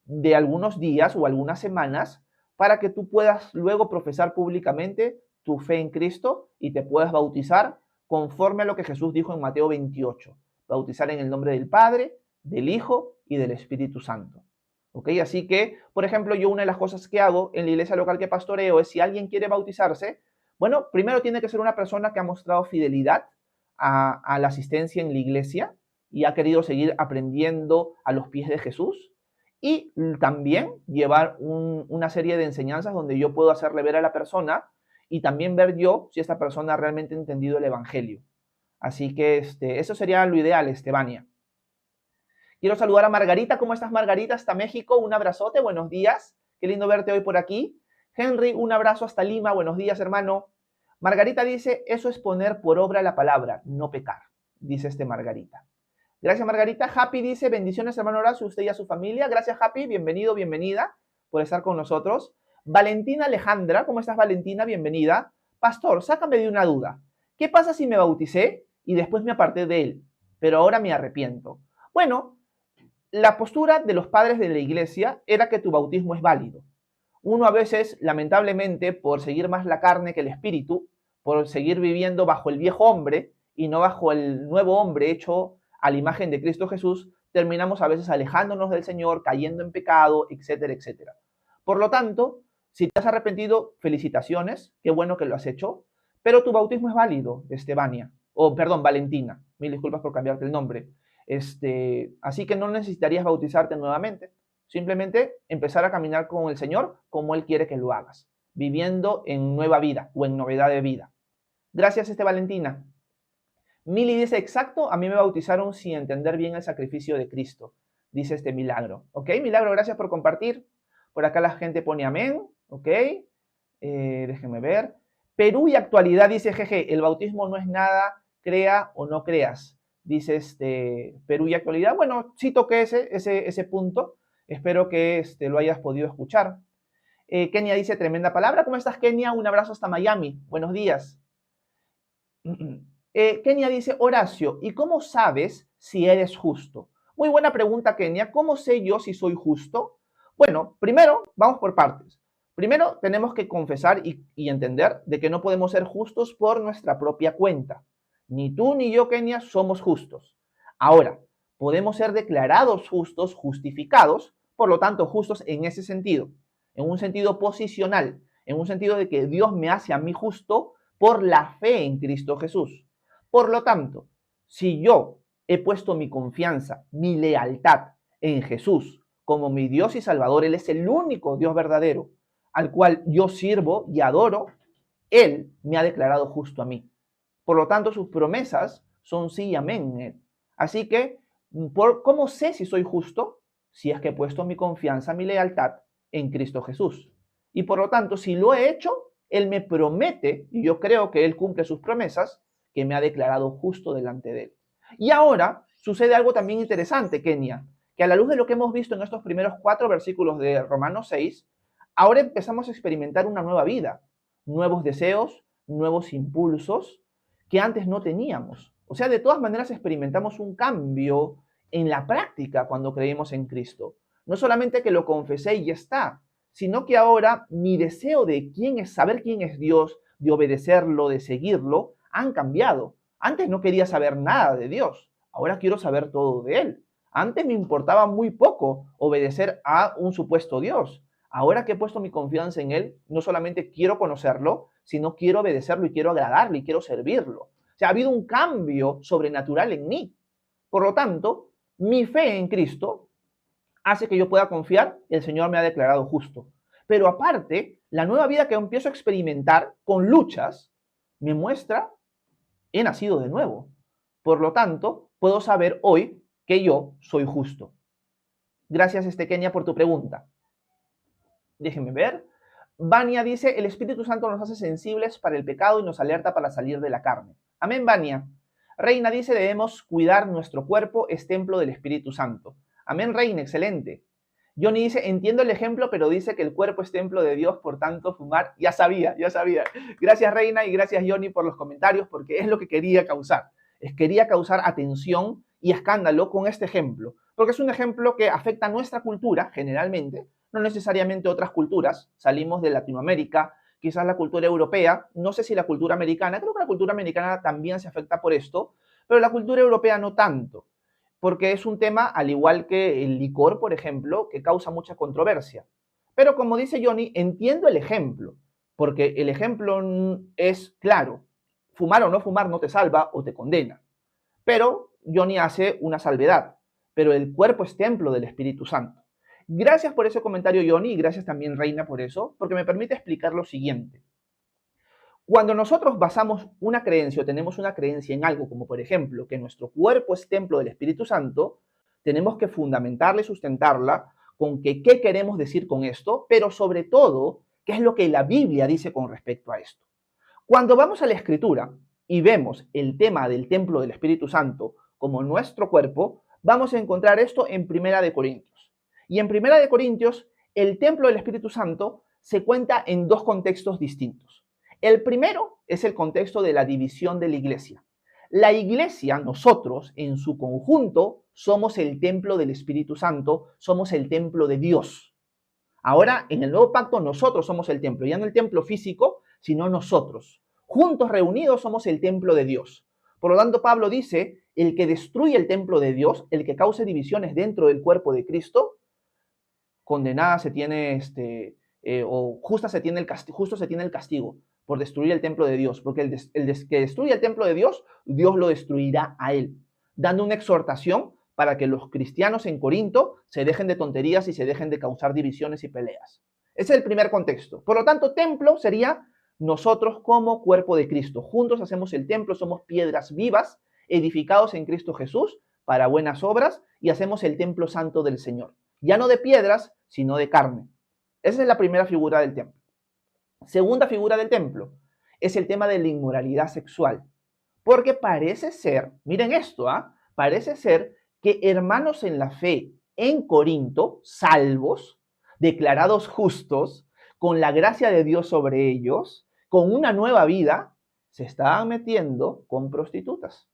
de algunos días o algunas semanas para que tú puedas luego profesar públicamente tu fe en Cristo y te puedas bautizar conforme a lo que Jesús dijo en Mateo 28. Bautizar en el nombre del Padre, del Hijo y del Espíritu Santo. ¿Ok? Así que, por ejemplo, yo una de las cosas que hago en la iglesia local que pastoreo es si alguien quiere bautizarse, bueno, primero tiene que ser una persona que ha mostrado fidelidad a la asistencia en la iglesia y ha querido seguir aprendiendo a los pies de Jesús. Y también llevar una serie de enseñanzas donde yo puedo hacerle ver a la persona y también ver yo si esta persona realmente ha entendido el Evangelio. Así que eso sería lo ideal, Vania. Quiero saludar a Margarita. ¿Cómo estás, Margarita? Hasta México. Un abrazote. Buenos días. Qué lindo verte hoy por aquí. Henry, un abrazo hasta Lima. Buenos días, hermano. Margarita dice, eso es poner por obra la palabra, no pecar. Dice Margarita. Gracias, Margarita. Happy dice, bendiciones, hermano Horacio, usted y a su familia. Gracias, Happy. Bienvenido, bienvenida por estar con nosotros. Valentina Alejandra, ¿cómo estás, Valentina? Bienvenida. Pastor, sácame de una duda. ¿Qué pasa si me bauticé y después me aparté de él, pero ahora me arrepiento? Bueno, la postura de los padres de la iglesia era que tu bautismo es válido. Uno a veces, lamentablemente, por seguir más la carne que el espíritu, por seguir viviendo bajo el viejo hombre y no bajo el nuevo hombre hecho a la imagen de Cristo Jesús, terminamos a veces alejándonos del Señor, cayendo en pecado, etcétera, etcétera. Por lo tanto, si te has arrepentido, felicitaciones, qué bueno que lo has hecho, pero tu bautismo es válido, Valentina, mil disculpas por cambiarte el nombre. Así que no necesitarías bautizarte nuevamente, simplemente empezar a caminar con el Señor como Él quiere que lo hagas, viviendo en nueva vida o en novedad de vida. Gracias, Valentina. Mili dice, exacto, a mí me bautizaron sin entender bien el sacrificio de Cristo, dice Milagro. Ok, Milagro, gracias por compartir. Por acá la gente pone amén, ok. Déjenme ver. Perú y actualidad, dice Jeje, el bautismo no es nada, crea o no creas, dice Perú y actualidad. Bueno, sí toqué ese punto, espero que lo hayas podido escuchar. Kenia dice, tremenda palabra. ¿Cómo estás, Kenia? Un abrazo hasta Miami. Buenos días. Kenia dice, Horacio, ¿y cómo sabes si eres justo? Muy buena pregunta, Kenia. ¿Cómo sé yo si soy justo? Bueno, primero, vamos por partes. Primero, tenemos que confesar y entender de que no podemos ser justos por nuestra propia cuenta. Ni tú ni yo, Kenia, somos justos. Ahora, podemos ser declarados justos, justificados, por lo tanto, justos en ese sentido, en un sentido posicional, en un sentido de que Dios me hace a mí justo por la fe en Cristo Jesús. Por lo tanto, si yo he puesto mi confianza, mi lealtad en Jesús como mi Dios y Salvador, Él es el único Dios verdadero al cual yo sirvo y adoro, Él me ha declarado justo a mí. Por lo tanto, sus promesas son sí y amén en Él. Así que, ¿cómo sé si soy justo? Si es que he puesto mi confianza, mi lealtad en Cristo Jesús. Y por lo tanto, si lo he hecho, Él me promete, y yo creo que Él cumple sus promesas, que me ha declarado justo delante de Él. Y ahora sucede algo también interesante, Kenia, que a la luz de lo que hemos visto en estos primeros 4 versículos de Romanos 6, ahora empezamos a experimentar una nueva vida, nuevos deseos, nuevos impulsos que antes no teníamos. O sea, de todas maneras experimentamos un cambio en la práctica cuando creemos en Cristo. No solamente que lo confesé y ya está, sino que ahora mi deseo de saber quién es Dios, de obedecerlo, de seguirlo, han cambiado. Antes no quería saber nada de Dios, ahora quiero saber todo de Él. Antes me importaba muy poco obedecer a un supuesto Dios. Ahora que he puesto mi confianza en Él, no solamente quiero conocerlo, sino quiero obedecerlo y quiero agradarle y quiero servirlo. O sea, ha habido un cambio sobrenatural en mí. Por lo tanto, mi fe en Cristo hace que yo pueda confiar, el Señor me ha declarado justo. Pero aparte, la nueva vida que empiezo a experimentar con luchas me muestra, he nacido de nuevo. Por lo tanto, puedo saber hoy que yo soy justo. Gracias, Estequeña, por tu pregunta. Déjenme ver. Vania dice, el Espíritu Santo nos hace sensibles para el pecado y nos alerta para salir de la carne. Amén, Vania. Reina dice, debemos cuidar nuestro cuerpo, es templo del Espíritu Santo. Amén, Reina, excelente. Johnny dice, entiendo el ejemplo, pero dice que el cuerpo es templo de Dios, por tanto, fumar, ya sabía. Gracias, Reina, y gracias, Johnny, por los comentarios, porque es lo que quería causar. Quería causar atención y escándalo con este ejemplo, porque es un ejemplo que afecta a nuestra cultura, generalmente, no necesariamente otras culturas. Salimos de Latinoamérica, quizás la cultura europea, no sé si la cultura americana, creo que la cultura americana también se afecta por esto, pero la cultura europea no tanto, porque es un tema, al igual que el licor, por ejemplo, que causa mucha controversia. Pero como dice Johnny, entiendo el ejemplo, porque el ejemplo es claro, fumar o no fumar no te salva o te condena. Pero Johnny hace una salvedad, pero el cuerpo es templo del Espíritu Santo. Gracias por ese comentario, Johnny, y gracias también, Reina, por eso, porque me permite explicar lo siguiente. Cuando nosotros basamos una creencia o tenemos una creencia en algo, como por ejemplo que nuestro cuerpo es templo del Espíritu Santo, tenemos que fundamentarla y sustentarla con qué queremos decir con esto, pero sobre todo, qué es lo que la Biblia dice con respecto a esto. Cuando vamos a la Escritura y vemos el tema del templo del Espíritu Santo como nuestro cuerpo, vamos a encontrar esto en Primera de Corintios. Y en Primera de Corintios, el templo del Espíritu Santo se cuenta en dos contextos distintos. El primero es el contexto de la división de la iglesia. La iglesia, nosotros, en su conjunto, somos el templo del Espíritu Santo, somos el templo de Dios. Ahora, en el nuevo pacto, nosotros somos el templo, ya no el templo físico, sino nosotros. Juntos, reunidos, somos el templo de Dios. Por lo tanto, Pablo dice, el que destruye el templo de Dios, el que cause divisiones dentro del cuerpo de Cristo, condenada se tiene, o justo se tiene el castigo por destruir el templo de Dios, porque que destruye el templo de Dios, Dios lo destruirá a él, dando una exhortación para que los cristianos en Corinto se dejen de tonterías y se dejen de causar divisiones y peleas. Ese es el primer contexto. Por lo tanto, templo sería nosotros como cuerpo de Cristo. Juntos hacemos el templo, somos piedras vivas, edificados en Cristo Jesús para buenas obras, y hacemos el templo santo del Señor. Ya no de piedras, sino de carne. Esa es la primera figura del templo. Segunda figura del templo es el tema de la inmoralidad sexual. Porque parece ser, miren esto, parece ser que hermanos en la fe en Corinto, salvos, declarados justos, con la gracia de Dios sobre ellos, con una nueva vida, se estaban metiendo con prostitutas.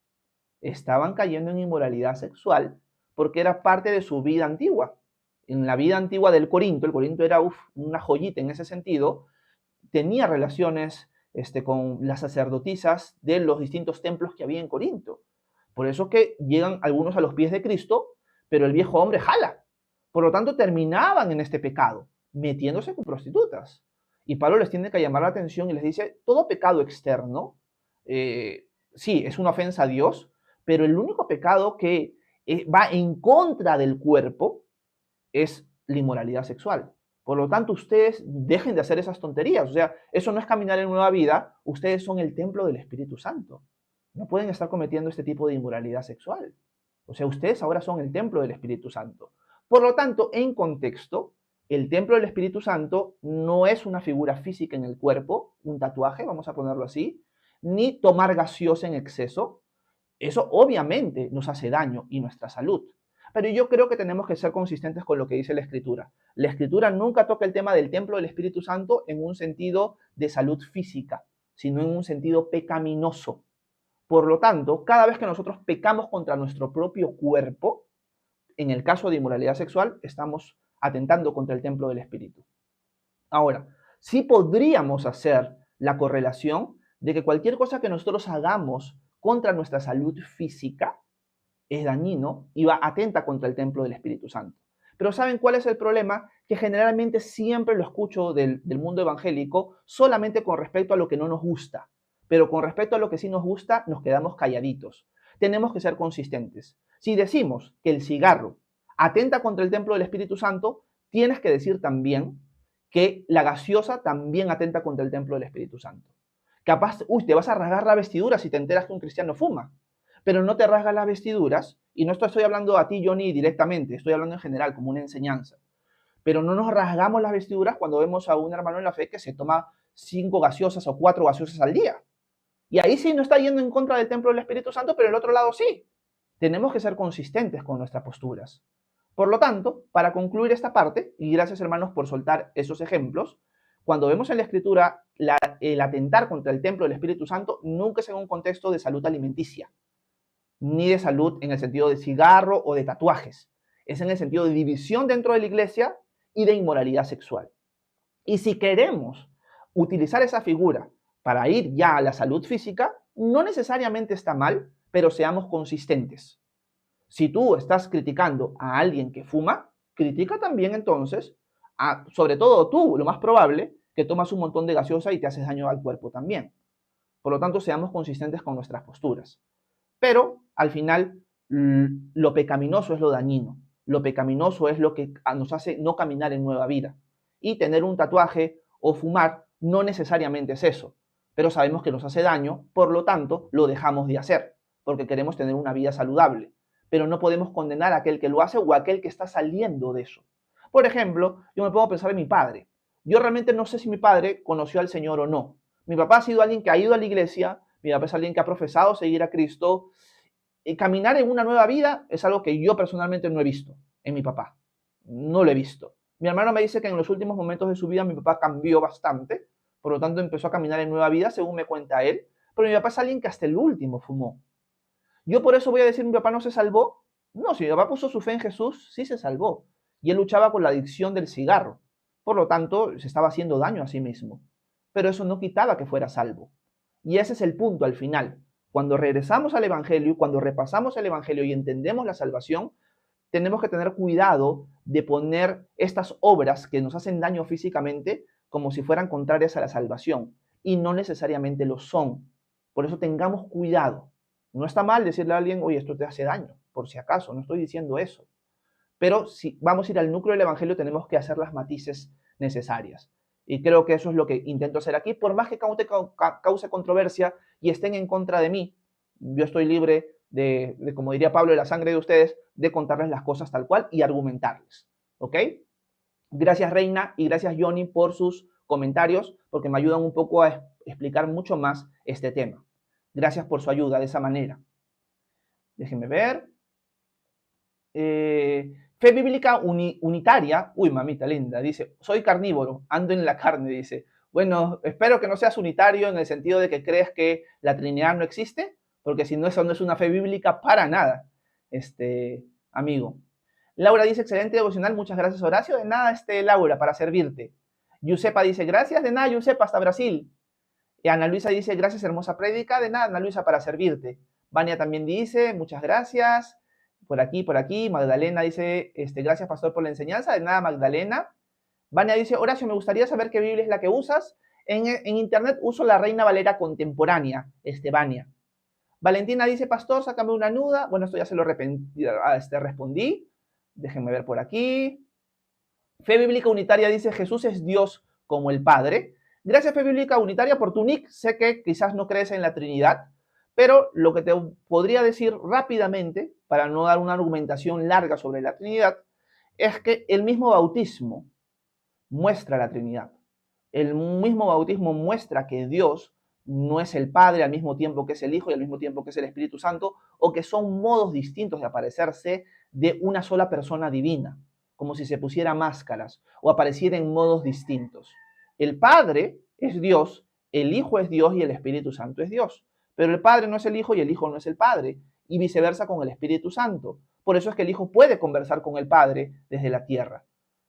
Estaban cayendo en inmoralidad sexual porque era parte de su vida antigua. En la vida antigua del Corinto, el Corinto era una joyita en ese sentido, tenía relaciones con las sacerdotisas de los distintos templos que había en Corinto. Por eso que llegan algunos a los pies de Cristo, pero el viejo hombre jala. Por lo tanto, terminaban en este pecado, metiéndose con prostitutas. Y Pablo les tiene que llamar la atención y les dice, todo pecado externo, sí, es una ofensa a Dios, pero el único pecado que va en contra del cuerpo es la inmoralidad sexual. Por lo tanto, ustedes dejen de hacer esas tonterías. O sea, eso no es caminar en nueva vida. Ustedes son el templo del Espíritu Santo. No pueden estar cometiendo este tipo de inmoralidad sexual. O sea, ustedes ahora son el templo del Espíritu Santo. Por lo tanto, en contexto, el templo del Espíritu Santo no es una figura física en el cuerpo, un tatuaje, vamos a ponerlo así, ni tomar gaseosa en exceso. Eso obviamente nos hace daño y nuestra salud. Pero yo creo que tenemos que ser consistentes con lo que dice la Escritura. La Escritura nunca toca el tema del templo del Espíritu Santo en un sentido de salud física, sino en un sentido pecaminoso. Por lo tanto, cada vez que nosotros pecamos contra nuestro propio cuerpo, en el caso de inmoralidad sexual, estamos atentando contra el templo del Espíritu. Ahora, sí podríamos hacer la correlación de que cualquier cosa que nosotros hagamos contra nuestra salud física es dañino y va atenta contra el templo del Espíritu Santo. Pero ¿saben cuál es el problema? Que generalmente siempre lo escucho del mundo evangélico solamente con respecto a lo que no nos gusta. Pero con respecto a lo que sí nos gusta, nos quedamos calladitos. Tenemos que ser consistentes. Si decimos que el cigarro atenta contra el templo del Espíritu Santo, tienes que decir también que la gaseosa también atenta contra el templo del Espíritu Santo. Capaz, te vas a rasgar la vestidura si te enteras que un cristiano fuma, pero no te rasgas las vestiduras, y no estoy hablando a ti, Johnny, directamente, estoy hablando en general, como una enseñanza. Pero no nos rasgamos las vestiduras cuando vemos a un hermano en la fe que se toma 5 gaseosas o 4 gaseosas al día. Y ahí sí no está yendo en contra del templo del Espíritu Santo, pero el otro lado sí. Tenemos que ser consistentes con nuestras posturas. Por lo tanto, para concluir esta parte, y gracias hermanos por soltar esos ejemplos, cuando vemos en la Escritura el atentar contra el templo del Espíritu Santo, nunca es en un contexto de salud alimenticia, ni de salud en el sentido de cigarro o de tatuajes. Es en el sentido de división dentro de la iglesia y de inmoralidad sexual. Y si queremos utilizar esa figura para ir ya a la salud física, no necesariamente está mal, pero seamos consistentes. Si tú estás criticando a alguien que fuma, critica también entonces, sobre todo tú, lo más probable, que tomas un montón de gaseosa y te haces daño al cuerpo también. Por lo tanto, seamos consistentes con nuestras posturas. Pero, al final, lo pecaminoso es lo dañino. Lo pecaminoso es lo que nos hace no caminar en nueva vida. Y tener un tatuaje o fumar no necesariamente es eso. Pero sabemos que nos hace daño, por lo tanto, lo dejamos de hacer, porque queremos tener una vida saludable. Pero no podemos condenar a aquel que lo hace o a aquel que está saliendo de eso. Por ejemplo, yo me pongo a pensar en mi padre. Yo realmente no sé si mi padre conoció al Señor o no. Mi papá ha sido alguien que ha ido a la iglesia, mi papá es alguien que ha profesado seguir a Cristo. Y caminar en una nueva vida es algo que yo personalmente no he visto en mi papá. No lo he visto. Mi hermano me dice que en los últimos momentos de su vida mi papá cambió bastante, por lo tanto empezó a caminar en nueva vida, según me cuenta él. Pero mi papá es alguien que hasta el último fumó. Yo por eso voy a decir, mi papá no se salvó. No, si mi papá puso su fe en Jesús, sí se salvó. Y él luchaba con la adicción del cigarro. Por lo tanto, se estaba haciendo daño a sí mismo. Pero eso no quitaba que fuera salvo. Y ese es el punto al final. Cuando regresamos al Evangelio, cuando repasamos el Evangelio y entendemos la salvación, tenemos que tener cuidado de poner estas obras que nos hacen daño físicamente como si fueran contrarias a la salvación. Y no necesariamente lo son. Por eso tengamos cuidado. No está mal decirle a alguien, oye, esto te hace daño, por si acaso, no estoy diciendo eso. Pero si vamos a ir al núcleo del Evangelio, tenemos que hacer las matices necesarias. Y creo que eso es lo que intento hacer aquí. Por más que cause controversia y estén en contra de mí, yo estoy libre como diría Pablo, de la sangre de ustedes, de contarles las cosas tal cual y argumentarles. ¿Ok? Gracias, Reina, y gracias, Johnny, por sus comentarios, porque me ayudan un poco a explicar mucho más este tema. Gracias por su ayuda de esa manera. Déjenme ver. Fe bíblica unitaria. Uy, mamita linda. Dice, soy carnívoro, ando en la carne, dice. Bueno, espero que no seas unitario en el sentido de que crees que la Trinidad no existe, porque si no, eso no es una fe bíblica para nada, amigo. Laura dice, excelente devocional, muchas gracias, Horacio. De nada, Laura, para servirte. Yusepa dice, gracias, de nada, Yusepa, hasta Brasil. Y Ana Luisa dice, gracias, hermosa prédica. De nada, Ana Luisa, para servirte. Vania también dice, muchas gracias. Por aquí. Magdalena dice, gracias, pastor, por la enseñanza. De nada, Magdalena. Vania dice, Horacio, me gustaría saber qué Biblia es la que usas. En internet uso la Reina Valera contemporánea, Vania. Valentina dice, pastor, sácame una nuda. Bueno, esto ya se lo respondí. Déjenme ver por aquí. Fe Bíblica Unitaria dice, Jesús es Dios como el Padre. Gracias, Fe Bíblica Unitaria, por tu nick. Sé que quizás no crees en la Trinidad, pero lo que te podría decir rápidamente, para no dar una argumentación larga sobre la Trinidad, es que el mismo bautismo muestra la Trinidad. El mismo bautismo muestra que Dios no es el Padre al mismo tiempo que es el Hijo y al mismo tiempo que es el Espíritu Santo, o que son modos distintos de aparecerse de una sola persona divina, como si se pusiera máscaras o apareciera en modos distintos. El Padre es Dios, el Hijo es Dios y el Espíritu Santo es Dios. pero el Padre no es el Hijo y el Hijo no es el Padre, y viceversa con el Espíritu Santo. Por eso es que el Hijo puede conversar con el Padre desde la tierra.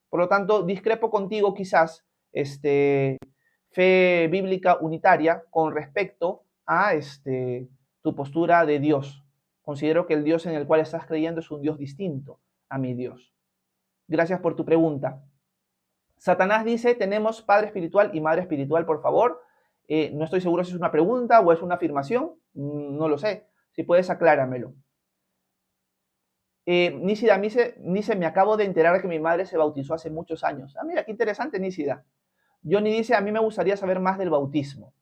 Por lo tanto, discrepo contigo quizás, fe bíblica unitaria, con respecto a tu postura de Dios. Considero que el Dios en el cual estás creyendo es un Dios distinto a mi Dios. Gracias por tu pregunta. Satanás dice, tenemos padre espiritual y madre espiritual, por favor. No estoy seguro si es una pregunta o es una afirmación. No lo sé. Si puedes, acláramelo. Nísida dice, me acabo de enterar que mi madre se bautizó hace muchos años. Ah, mira, qué interesante, Nísida. Johnny dice, a mí me gustaría saber más del bautismo.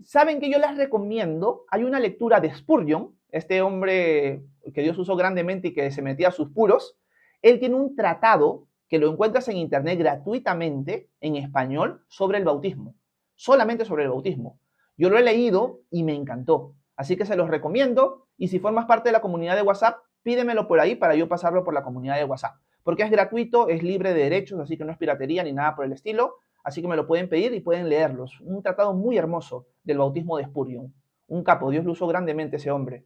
¿Saben que yo les recomiendo? Hay una lectura de Spurgeon, este hombre que Dios usó grandemente y que se metía a sus puros. Él tiene un tratado que lo encuentras en internet gratuitamente, en español, sobre el bautismo. Solamente sobre el bautismo. Yo lo he leído y me encantó. Así que se los recomiendo. Y si formas parte de la comunidad de WhatsApp, pídemelo por ahí para yo pasarlo por la comunidad de WhatsApp. Porque es gratuito, es libre de derechos, así que no es piratería ni nada por el estilo. Así que me lo pueden pedir y pueden leerlos. Un tratado muy hermoso del bautismo de Spurgeon. Un capo, Dios lo usó grandemente ese hombre.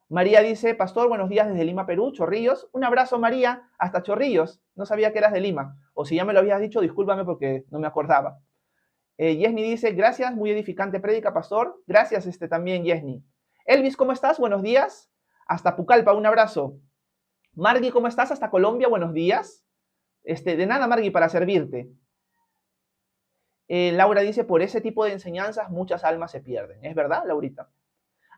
María dice, pastor, buenos días desde Lima, Perú, Chorrillos. Un abrazo, María, hasta Chorrillos. No sabía que eras de Lima. O si ya me lo habías dicho, discúlpame porque no me acordaba. Yesni dice, gracias, muy edificante prédica, pastor. Gracias también, Yesni. Elvis, ¿cómo estás? Buenos días. Hasta Pucallpa, un abrazo. Margui, ¿cómo estás? Hasta Colombia, buenos días. De nada, Margui, para servirte. Laura dice, por ese tipo de enseñanzas muchas almas se pierden. ¿Es verdad, Laurita?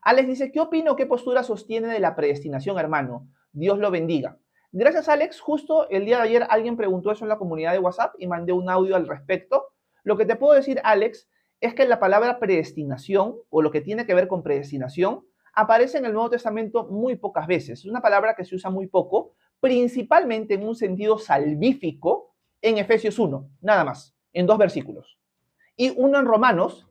Alex dice, ¿qué opino, qué postura sostiene de la predestinación, hermano? Dios lo bendiga. Gracias, Alex. Justo el día de ayer alguien preguntó eso en la comunidad de WhatsApp y mandé un audio al respecto. Lo que te puedo decir, Alex, es que la palabra predestinación, o lo que tiene que ver con predestinación, aparece en el Nuevo Testamento muy pocas veces. Es una palabra que se usa muy poco, principalmente en un sentido salvífico, en Efesios 1, nada más, en 2 versículos. Y uno en Romanos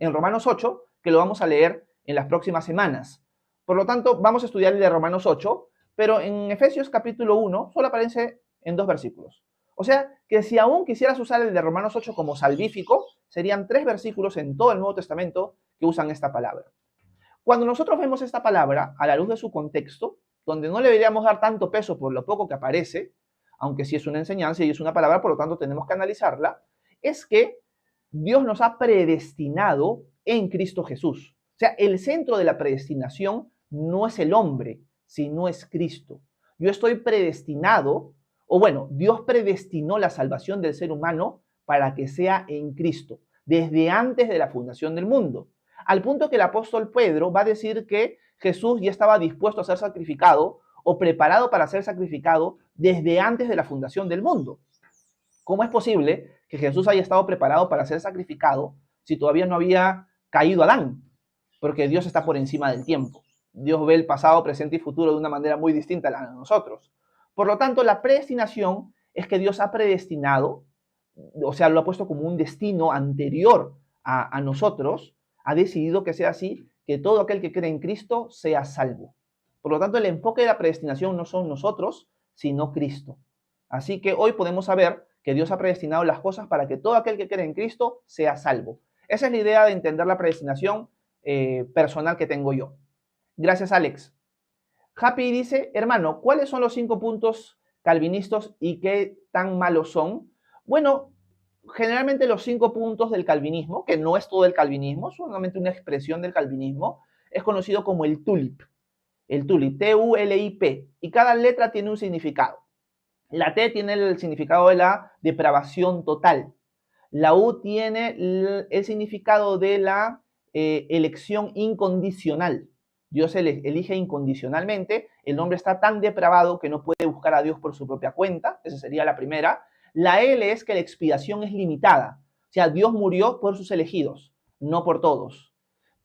8, que lo vamos a leer en las próximas semanas. Por lo tanto, vamos a estudiar el de Romanos 8, pero en Efesios capítulo 1 solo aparece en 2 versículos. O sea, que si aún quisieras usar el de Romanos 8 como salvífico, serían 3 versículos en todo el Nuevo Testamento que usan esta palabra. Cuando nosotros vemos esta palabra a la luz de su contexto, donde no le deberíamos dar tanto peso por lo poco que aparece, aunque sí es una enseñanza y es una palabra, por lo tanto tenemos que analizarla, es que Dios nos ha predestinado en Cristo Jesús. O sea, el centro de la predestinación no es el hombre, sino es Cristo. Yo estoy predestinado, o bueno, Dios predestinó la salvación del ser humano para que sea en Cristo, desde antes de la fundación del mundo. Al punto que el apóstol Pedro va a decir que Jesús ya estaba dispuesto a ser sacrificado o preparado para ser sacrificado desde antes de la fundación del mundo. ¿Cómo es posible que Jesús haya estado preparado para ser sacrificado si todavía no había caído Adán? Porque Dios está por encima del tiempo. Dios ve el pasado, presente y futuro de una manera muy distinta a la de nosotros. Por lo tanto, la predestinación es que Dios ha predestinado, o sea, lo ha puesto como un destino anterior a nosotros, ha decidido que sea así, que todo aquel que cree en Cristo sea salvo. Por lo tanto, el enfoque de la predestinación no son nosotros, sino Cristo. Así que hoy podemos saber que Dios ha predestinado las cosas para que todo aquel que cree en Cristo sea salvo. Esa es la idea de entender la predestinación personal que tengo yo. Gracias, Alex. Happy dice, hermano, ¿cuáles son los 5 puntos calvinistas y qué tan malos son? Bueno, generalmente los 5 puntos del calvinismo, que no es todo el calvinismo, solamente una expresión del calvinismo, es conocido como el tulip. El tulip, T-U-L-I-P. Y cada letra tiene un significado. La T tiene el significado de la depravación total. La U tiene el significado de la elección incondicional. Dios elige incondicionalmente. El hombre está tan depravado que no puede buscar a Dios por su propia cuenta. Esa sería la primera. La L es que la expiación es limitada. O sea, Dios murió por sus elegidos, no por todos.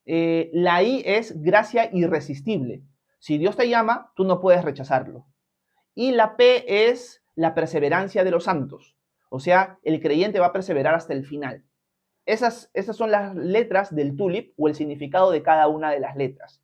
La I es gracia irresistible. Si Dios te llama, tú no puedes rechazarlo. Y la P es la perseverancia de los santos. O sea, el creyente va a perseverar hasta el final. Esas son las letras del tulip o el significado de cada una de las letras.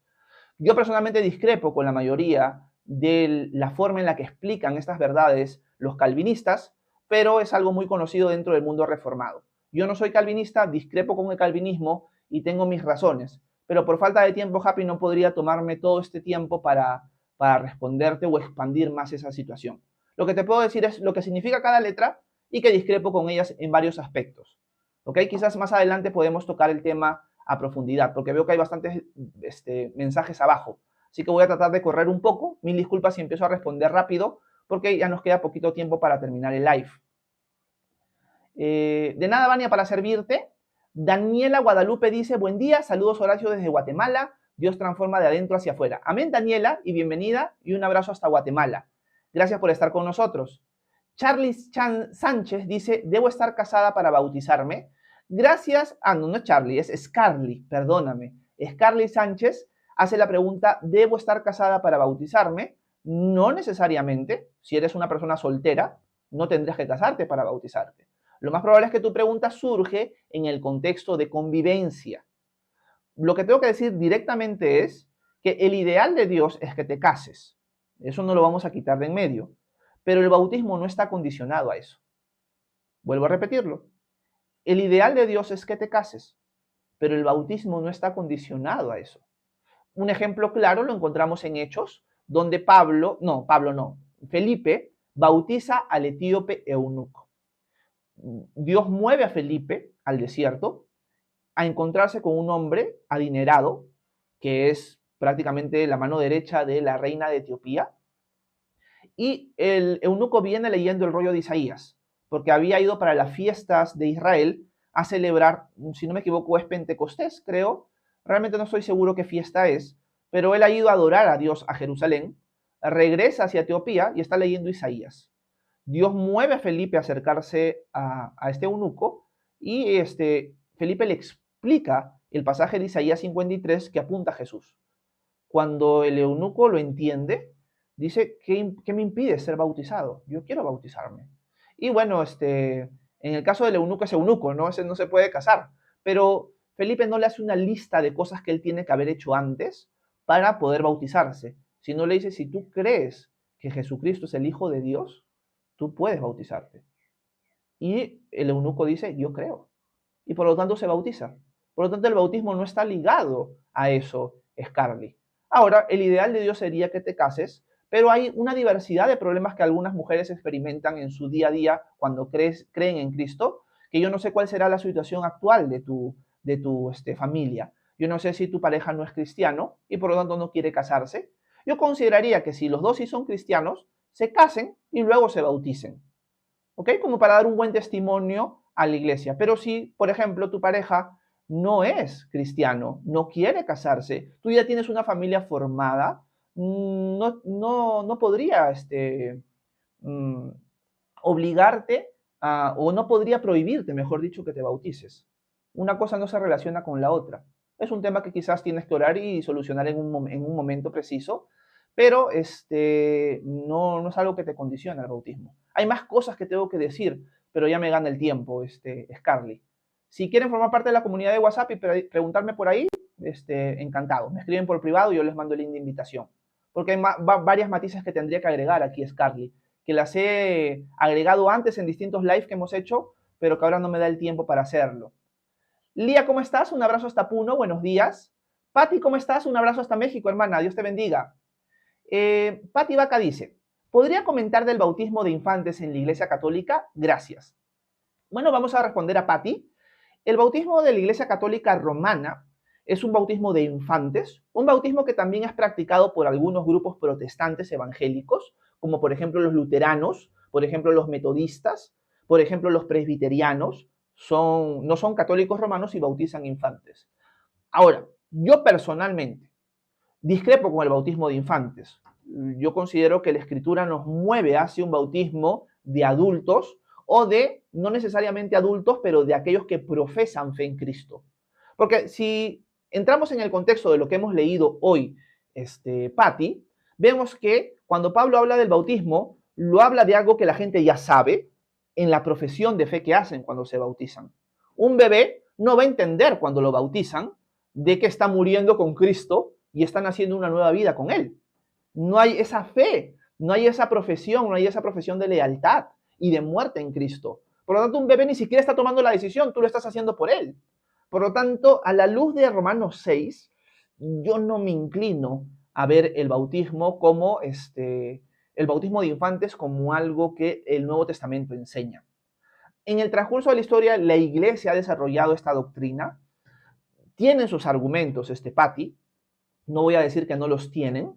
Yo personalmente discrepo con la mayoría de la forma en la que explican estas verdades los calvinistas, pero es algo muy conocido dentro del mundo reformado. Yo no soy calvinista, discrepo con el calvinismo y tengo mis razones, pero por falta de tiempo, Happy, no podría tomarme todo este tiempo para responderte o expandir más esa situación. Lo que te puedo decir es lo que significa cada letra y que discrepo con ellas en varios aspectos. ¿Ok? Quizás más adelante podemos tocar el tema a profundidad, porque veo que hay bastantes mensajes abajo. Así que voy a tratar de correr un poco. Mil disculpas si empiezo a responder rápido, porque ya nos queda poquito tiempo para terminar el live. De nada, Vania, para servirte. Daniela Guadalupe dice, buen día, saludos Horacio desde Guatemala, Dios transforma de adentro hacia afuera. Amén, Daniela, y bienvenida, y un abrazo hasta Guatemala. Gracias por estar con nosotros. Charlie Sánchez dice, ¿debo estar casada para bautizarme? Gracias, no es Charlie, es Scarly, perdóname. Scarly Sánchez hace la pregunta, ¿debo estar casada para bautizarme? No necesariamente, si eres una persona soltera, no tendrías que casarte para bautizarte. Lo más probable es que tu pregunta surge en el contexto de convivencia. Lo que tengo que decir directamente es que el ideal de Dios es que te cases. Eso no lo vamos a quitar de en medio. Pero el bautismo no está condicionado a eso. Vuelvo a repetirlo. El ideal de Dios es que te cases, pero el bautismo no está condicionado a eso. Un ejemplo claro lo encontramos en Hechos, donde Felipe bautiza al etíope eunuco. Dios mueve a Felipe al desierto a encontrarse con un hombre adinerado, que es prácticamente la mano derecha de la reina de Etiopía, y el eunuco viene leyendo el rollo de Isaías, porque había ido para las fiestas de Israel a celebrar, si no me equivoco, es Pentecostés, creo. Realmente no estoy seguro qué fiesta es, pero él ha ido a adorar a Dios a Jerusalén, regresa hacia Etiopía y está leyendo Isaías. Dios mueve a Felipe a acercarse a este eunuco y Felipe le explica el pasaje de Isaías 53 que apunta a Jesús. Cuando el eunuco lo entiende, dice, ¿qué me impide ser bautizado? Yo quiero bautizarme. Y bueno, en el caso del eunuco es eunuco, ¿no? Ese no se puede casar. Pero Felipe no le hace una lista de cosas que él tiene que haber hecho antes para poder bautizarse, sino le dice, si tú crees que Jesucristo es el Hijo de Dios, tú puedes bautizarte. Y el eunuco dice, yo creo. Y por lo tanto se bautiza. Por lo tanto, el bautismo no está ligado a eso, Scarly. Ahora, el ideal de Dios sería que te cases, pero hay una diversidad de problemas que algunas mujeres experimentan en su día a día cuando creen en Cristo, que yo no sé cuál será la situación actual de tu familia. Yo no sé si tu pareja no es cristiano y por lo tanto no quiere casarse. Yo consideraría que si los dos sí son cristianos, se casen y luego se bauticen. ¿Ok? Como para dar un buen testimonio a la iglesia. Pero si, por ejemplo, tu pareja no es cristiano, no quiere casarse, tú ya tienes una familia formada, no podría obligarte o no podría prohibirte, mejor dicho, que te bautices. Una cosa no se relaciona con la otra. Es un tema que quizás tienes que orar y solucionar en un momento preciso, pero no es algo que te condiciona el bautismo. Hay más cosas que tengo que decir, pero ya me gana el tiempo, Scarly. Si quieren formar parte de la comunidad de WhatsApp y preguntarme por ahí, encantado. Me escriben por privado y yo les mando el link de invitación. Porque hay varias matices que tendría que agregar aquí, Scarly, que las he agregado antes en distintos lives que hemos hecho, pero que ahora no me da el tiempo para hacerlo. Lía, ¿cómo estás? Un abrazo hasta Puno, buenos días. Patti, ¿cómo estás? Un abrazo hasta México, hermana, Dios te bendiga. Patti Vaca dice, ¿podría comentar del bautismo de infantes en la Iglesia Católica? Gracias. Bueno, vamos a responder a Patti. El bautismo de la Iglesia Católica Romana es un bautismo de infantes, un bautismo que también es practicado por algunos grupos protestantes evangélicos, como por ejemplo los luteranos, por ejemplo los metodistas, por ejemplo los presbiterianos, no son católicos romanos y bautizan infantes. Ahora, yo personalmente discrepo con el bautismo de infantes. Yo considero que la Escritura nos mueve hacia un bautismo de adultos o de, no necesariamente adultos, pero de aquellos que profesan fe en Cristo. Porque si entramos en el contexto de lo que hemos leído hoy, Patti, vemos que cuando Pablo habla del bautismo, lo habla de algo que la gente ya sabe en la profesión de fe que hacen cuando se bautizan. Un bebé no va a entender cuando lo bautizan de que está muriendo con Cristo y están haciendo una nueva vida con Él. No hay esa fe, no hay esa profesión, no hay esa profesión de lealtad y de muerte en Cristo. Por lo tanto, un bebé ni siquiera está tomando la decisión, tú lo estás haciendo por él. Por lo tanto, a la luz de Romanos 6, yo no me inclino a ver el bautismo como el bautismo de infantes como algo que el Nuevo Testamento enseña. En el transcurso de la historia, la Iglesia ha desarrollado esta doctrina, tienen sus argumentos, Patti, no voy a decir que no los tienen,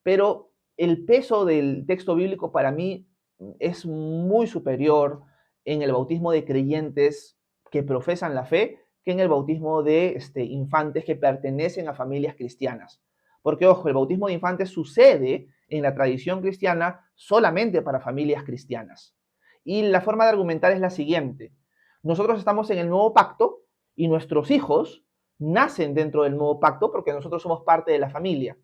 pero el peso del texto bíblico para mí es muy superior en el bautismo de creyentes que profesan la fe que en el bautismo de infantes que pertenecen a familias cristianas. Porque, ojo, el bautismo de infantes sucede en la tradición cristiana solamente para familias cristianas. Y la forma de argumentar es la siguiente. Nosotros estamos en el nuevo pacto y nuestros hijos nacen dentro del nuevo pacto porque nosotros somos parte de la familia.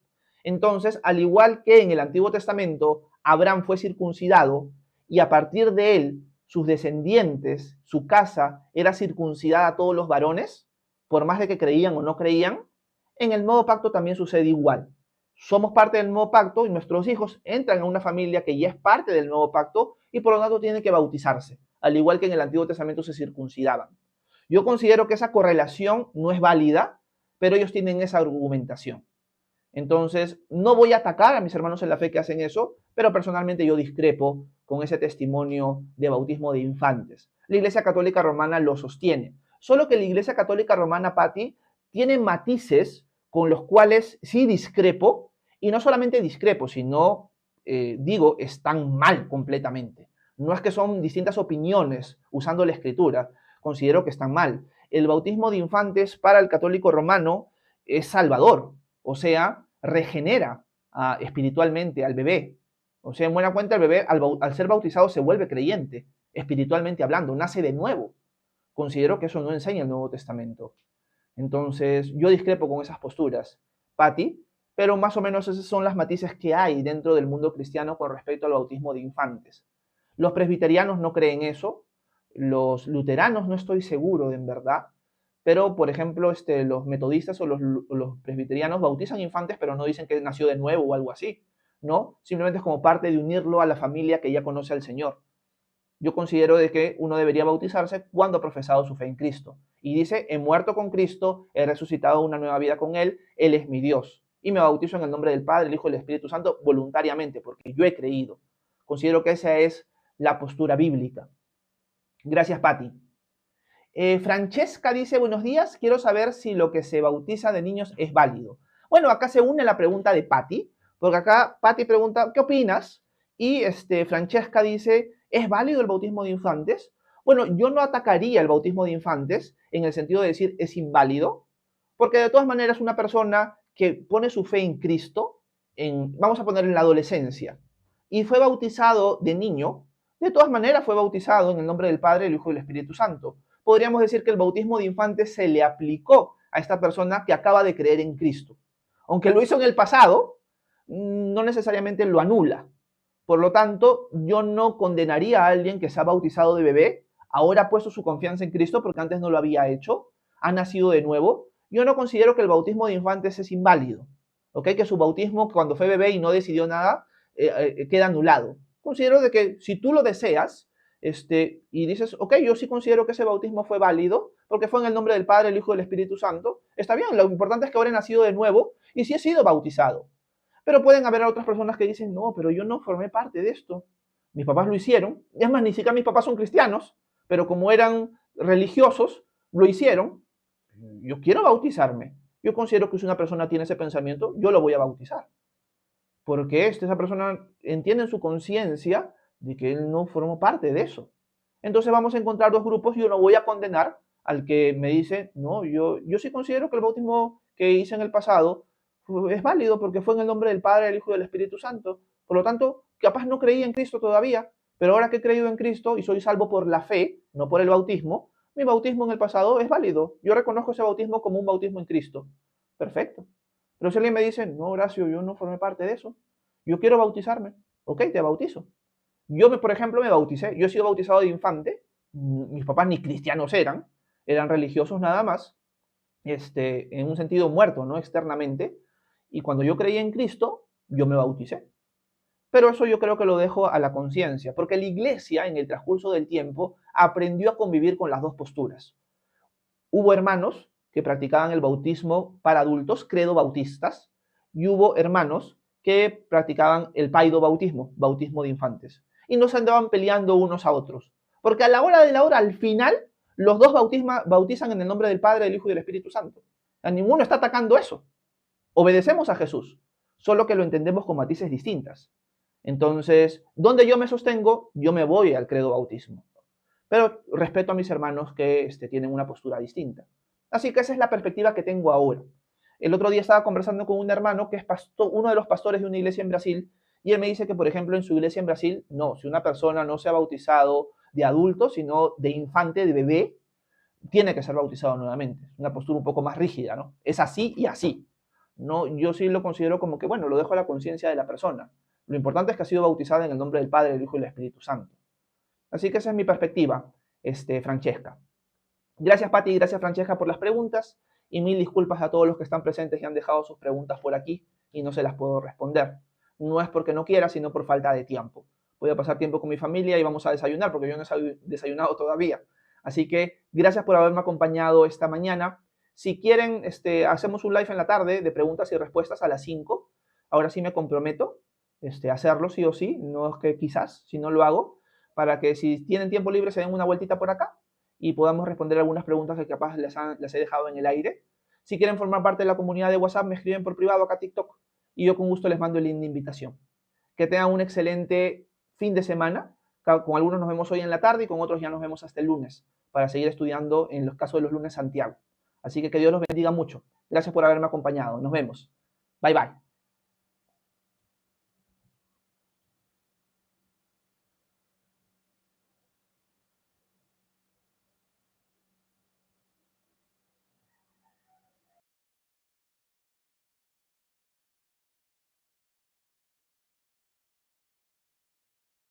Entonces, al igual que en el Antiguo Testamento, Abraham fue circuncidado y a partir de él, sus descendientes, su casa, era circuncidada a todos los varones, por más de que creían o no creían, en el nuevo pacto también sucede igual. Somos parte del nuevo pacto y nuestros hijos entran en una familia que ya es parte del nuevo pacto y por lo tanto tienen que bautizarse, al igual que en el Antiguo Testamento se circuncidaban. Yo considero que esa correlación no es válida, pero ellos tienen esa argumentación. Entonces, no voy a atacar a mis hermanos en la fe que hacen eso, pero personalmente yo discrepo con ese testimonio de bautismo de infantes. La Iglesia Católica Romana lo sostiene. Solo que la Iglesia Católica Romana, Patti, tiene matices con los cuales sí discrepo, y no solamente discrepo, sino, digo, están mal completamente. No es que son distintas opiniones usando la Escritura, considero que están mal. El bautismo de infantes para el católico romano es salvador, o sea, regenera espiritualmente al bebé. O sea, en buena cuenta, el bebé al ser bautizado se vuelve creyente, espiritualmente hablando, nace de nuevo. Considero que eso no enseña el Nuevo Testamento. Entonces, yo discrepo con esas posturas, Patti, pero más o menos esas son las matices que hay dentro del mundo cristiano con respecto al bautismo de infantes. Los presbiterianos no creen eso, los luteranos no estoy seguro de en verdad, pero por ejemplo los metodistas o los presbiterianos bautizan infantes, pero no dicen que nació de nuevo o algo así, ¿no? Simplemente es como parte de unirlo a la familia que ya conoce al Señor. Yo considero de que uno debería bautizarse cuando ha profesado su fe en Cristo. Y dice, he muerto con Cristo, he resucitado una nueva vida con Él es mi Dios. Y me bautizo en el nombre del Padre, el Hijo y el Espíritu Santo voluntariamente, porque yo he creído. Considero que esa es la postura bíblica. Gracias, Patti. Francesca dice, buenos días, quiero saber si lo que se bautiza de niños es válido. Bueno, acá se une la pregunta de Patti, porque acá Patti pregunta, ¿qué opinas? Y Francesca dice, ¿es válido el bautismo de infantes? Bueno, yo no atacaría el bautismo de infantes en el sentido de decir es inválido, porque de todas maneras una persona que pone su fe en Cristo, vamos a poner en la adolescencia, y fue bautizado de niño, de todas maneras fue bautizado en el nombre del Padre, el Hijo y el Espíritu Santo. Podríamos decir que el bautismo de infantes se le aplicó a esta persona que acaba de creer en Cristo. Aunque lo hizo en el pasado, no necesariamente lo anula. Por lo tanto, yo no condenaría a alguien que se ha bautizado de bebé, ahora ha puesto su confianza en Cristo porque antes no lo había hecho, ha nacido de nuevo. Yo no considero que el bautismo de infantes es inválido, ¿ok? Que su bautismo cuando fue bebé y no decidió nada, queda anulado. Considero de que si tú lo deseas, y dices, ok, yo sí considero que ese bautismo fue válido, porque fue en el nombre del Padre, el Hijo y el Espíritu Santo, está bien, lo importante es que ahora he nacido de nuevo y sí he sido bautizado. Pero pueden haber otras personas que dicen, no, pero yo no formé parte de esto. Mis papás lo hicieron, es más, ni siquiera mis papás son cristianos, pero como eran religiosos, lo hicieron. Yo quiero bautizarme. Yo considero que si una persona tiene ese pensamiento, yo lo voy a bautizar. Porque esa persona entiende en su conciencia de que él no formó parte de eso. Entonces vamos a encontrar dos grupos y yo no voy a condenar al que me dice, no, yo sí considero que el bautismo que hice en el pasado es válido porque fue en el nombre del Padre, del Hijo y del Espíritu Santo. Por lo tanto, capaz no creía en Cristo todavía, pero ahora que he creído en Cristo y soy salvo por la fe, no por el bautismo, mi bautismo en el pasado es válido. Yo reconozco ese bautismo como un bautismo en Cristo. Perfecto. Pero si alguien me dice, no, Horacio, yo no formé parte de eso, yo quiero bautizarme, ok, te bautizo. Yo, por ejemplo, me bauticé, yo he sido bautizado de infante, mis papás ni cristianos eran religiosos nada más, en un sentido muerto, no externamente, y cuando yo creí en Cristo, yo me bauticé. Pero eso yo creo que lo dejo a la conciencia, porque la iglesia en el transcurso del tiempo aprendió a convivir con las dos posturas. Hubo hermanos que practicaban el bautismo para adultos, credo bautistas, y hubo hermanos que practicaban el paido bautismo, bautismo de infantes. Y no se andaban peleando unos a otros. Porque a la hora de la hora, al final, los dos bautizan en el nombre del Padre, del Hijo y del Espíritu Santo. A ninguno está atacando eso. Obedecemos a Jesús, solo que lo entendemos con matices distintas. Entonces, donde yo me sostengo, yo me voy al credo bautismo. Pero respeto a mis hermanos que tienen una postura distinta. Así que esa es la perspectiva que tengo ahora. El otro día estaba conversando con un hermano que es uno de los pastores de una iglesia en Brasil, y él me dice que, por ejemplo, en su iglesia en Brasil, no, si una persona no se ha bautizado de adulto, sino de infante, de bebé, tiene que ser bautizado nuevamente. Una postura un poco más rígida, ¿no? Es así y así. No, yo sí lo considero como que, bueno, lo dejo a la conciencia de la persona. Lo importante es que ha sido bautizada en el nombre del Padre, del Hijo y del Espíritu Santo. Así que esa es mi perspectiva, Francesca. Gracias, Pati, y gracias, Francesca, por las preguntas. Y mil disculpas a todos los que están presentes y han dejado sus preguntas por aquí y no se las puedo responder. No es porque no quiera, sino por falta de tiempo. Voy a pasar tiempo con mi familia y vamos a desayunar, porque yo no he desayunado todavía. Así que gracias por haberme acompañado esta mañana. Si quieren, hacemos un live en la tarde de preguntas y respuestas a las 5. Ahora sí me comprometo a hacerlo sí o sí. No es que quizás, si no lo hago, para que si tienen tiempo libre se den una vueltita por acá y podamos responder algunas preguntas que capaz les he dejado en el aire. Si quieren formar parte de la comunidad de WhatsApp, me escriben por privado acá a TikTok y yo con gusto les mando el link de invitación. Que tengan un excelente fin de semana. Con algunos nos vemos hoy en la tarde y con otros ya nos vemos hasta el lunes para seguir estudiando en los casos de los lunes Santiago. Así que Dios los bendiga mucho. Gracias por haberme acompañado. Nos vemos. Bye, bye.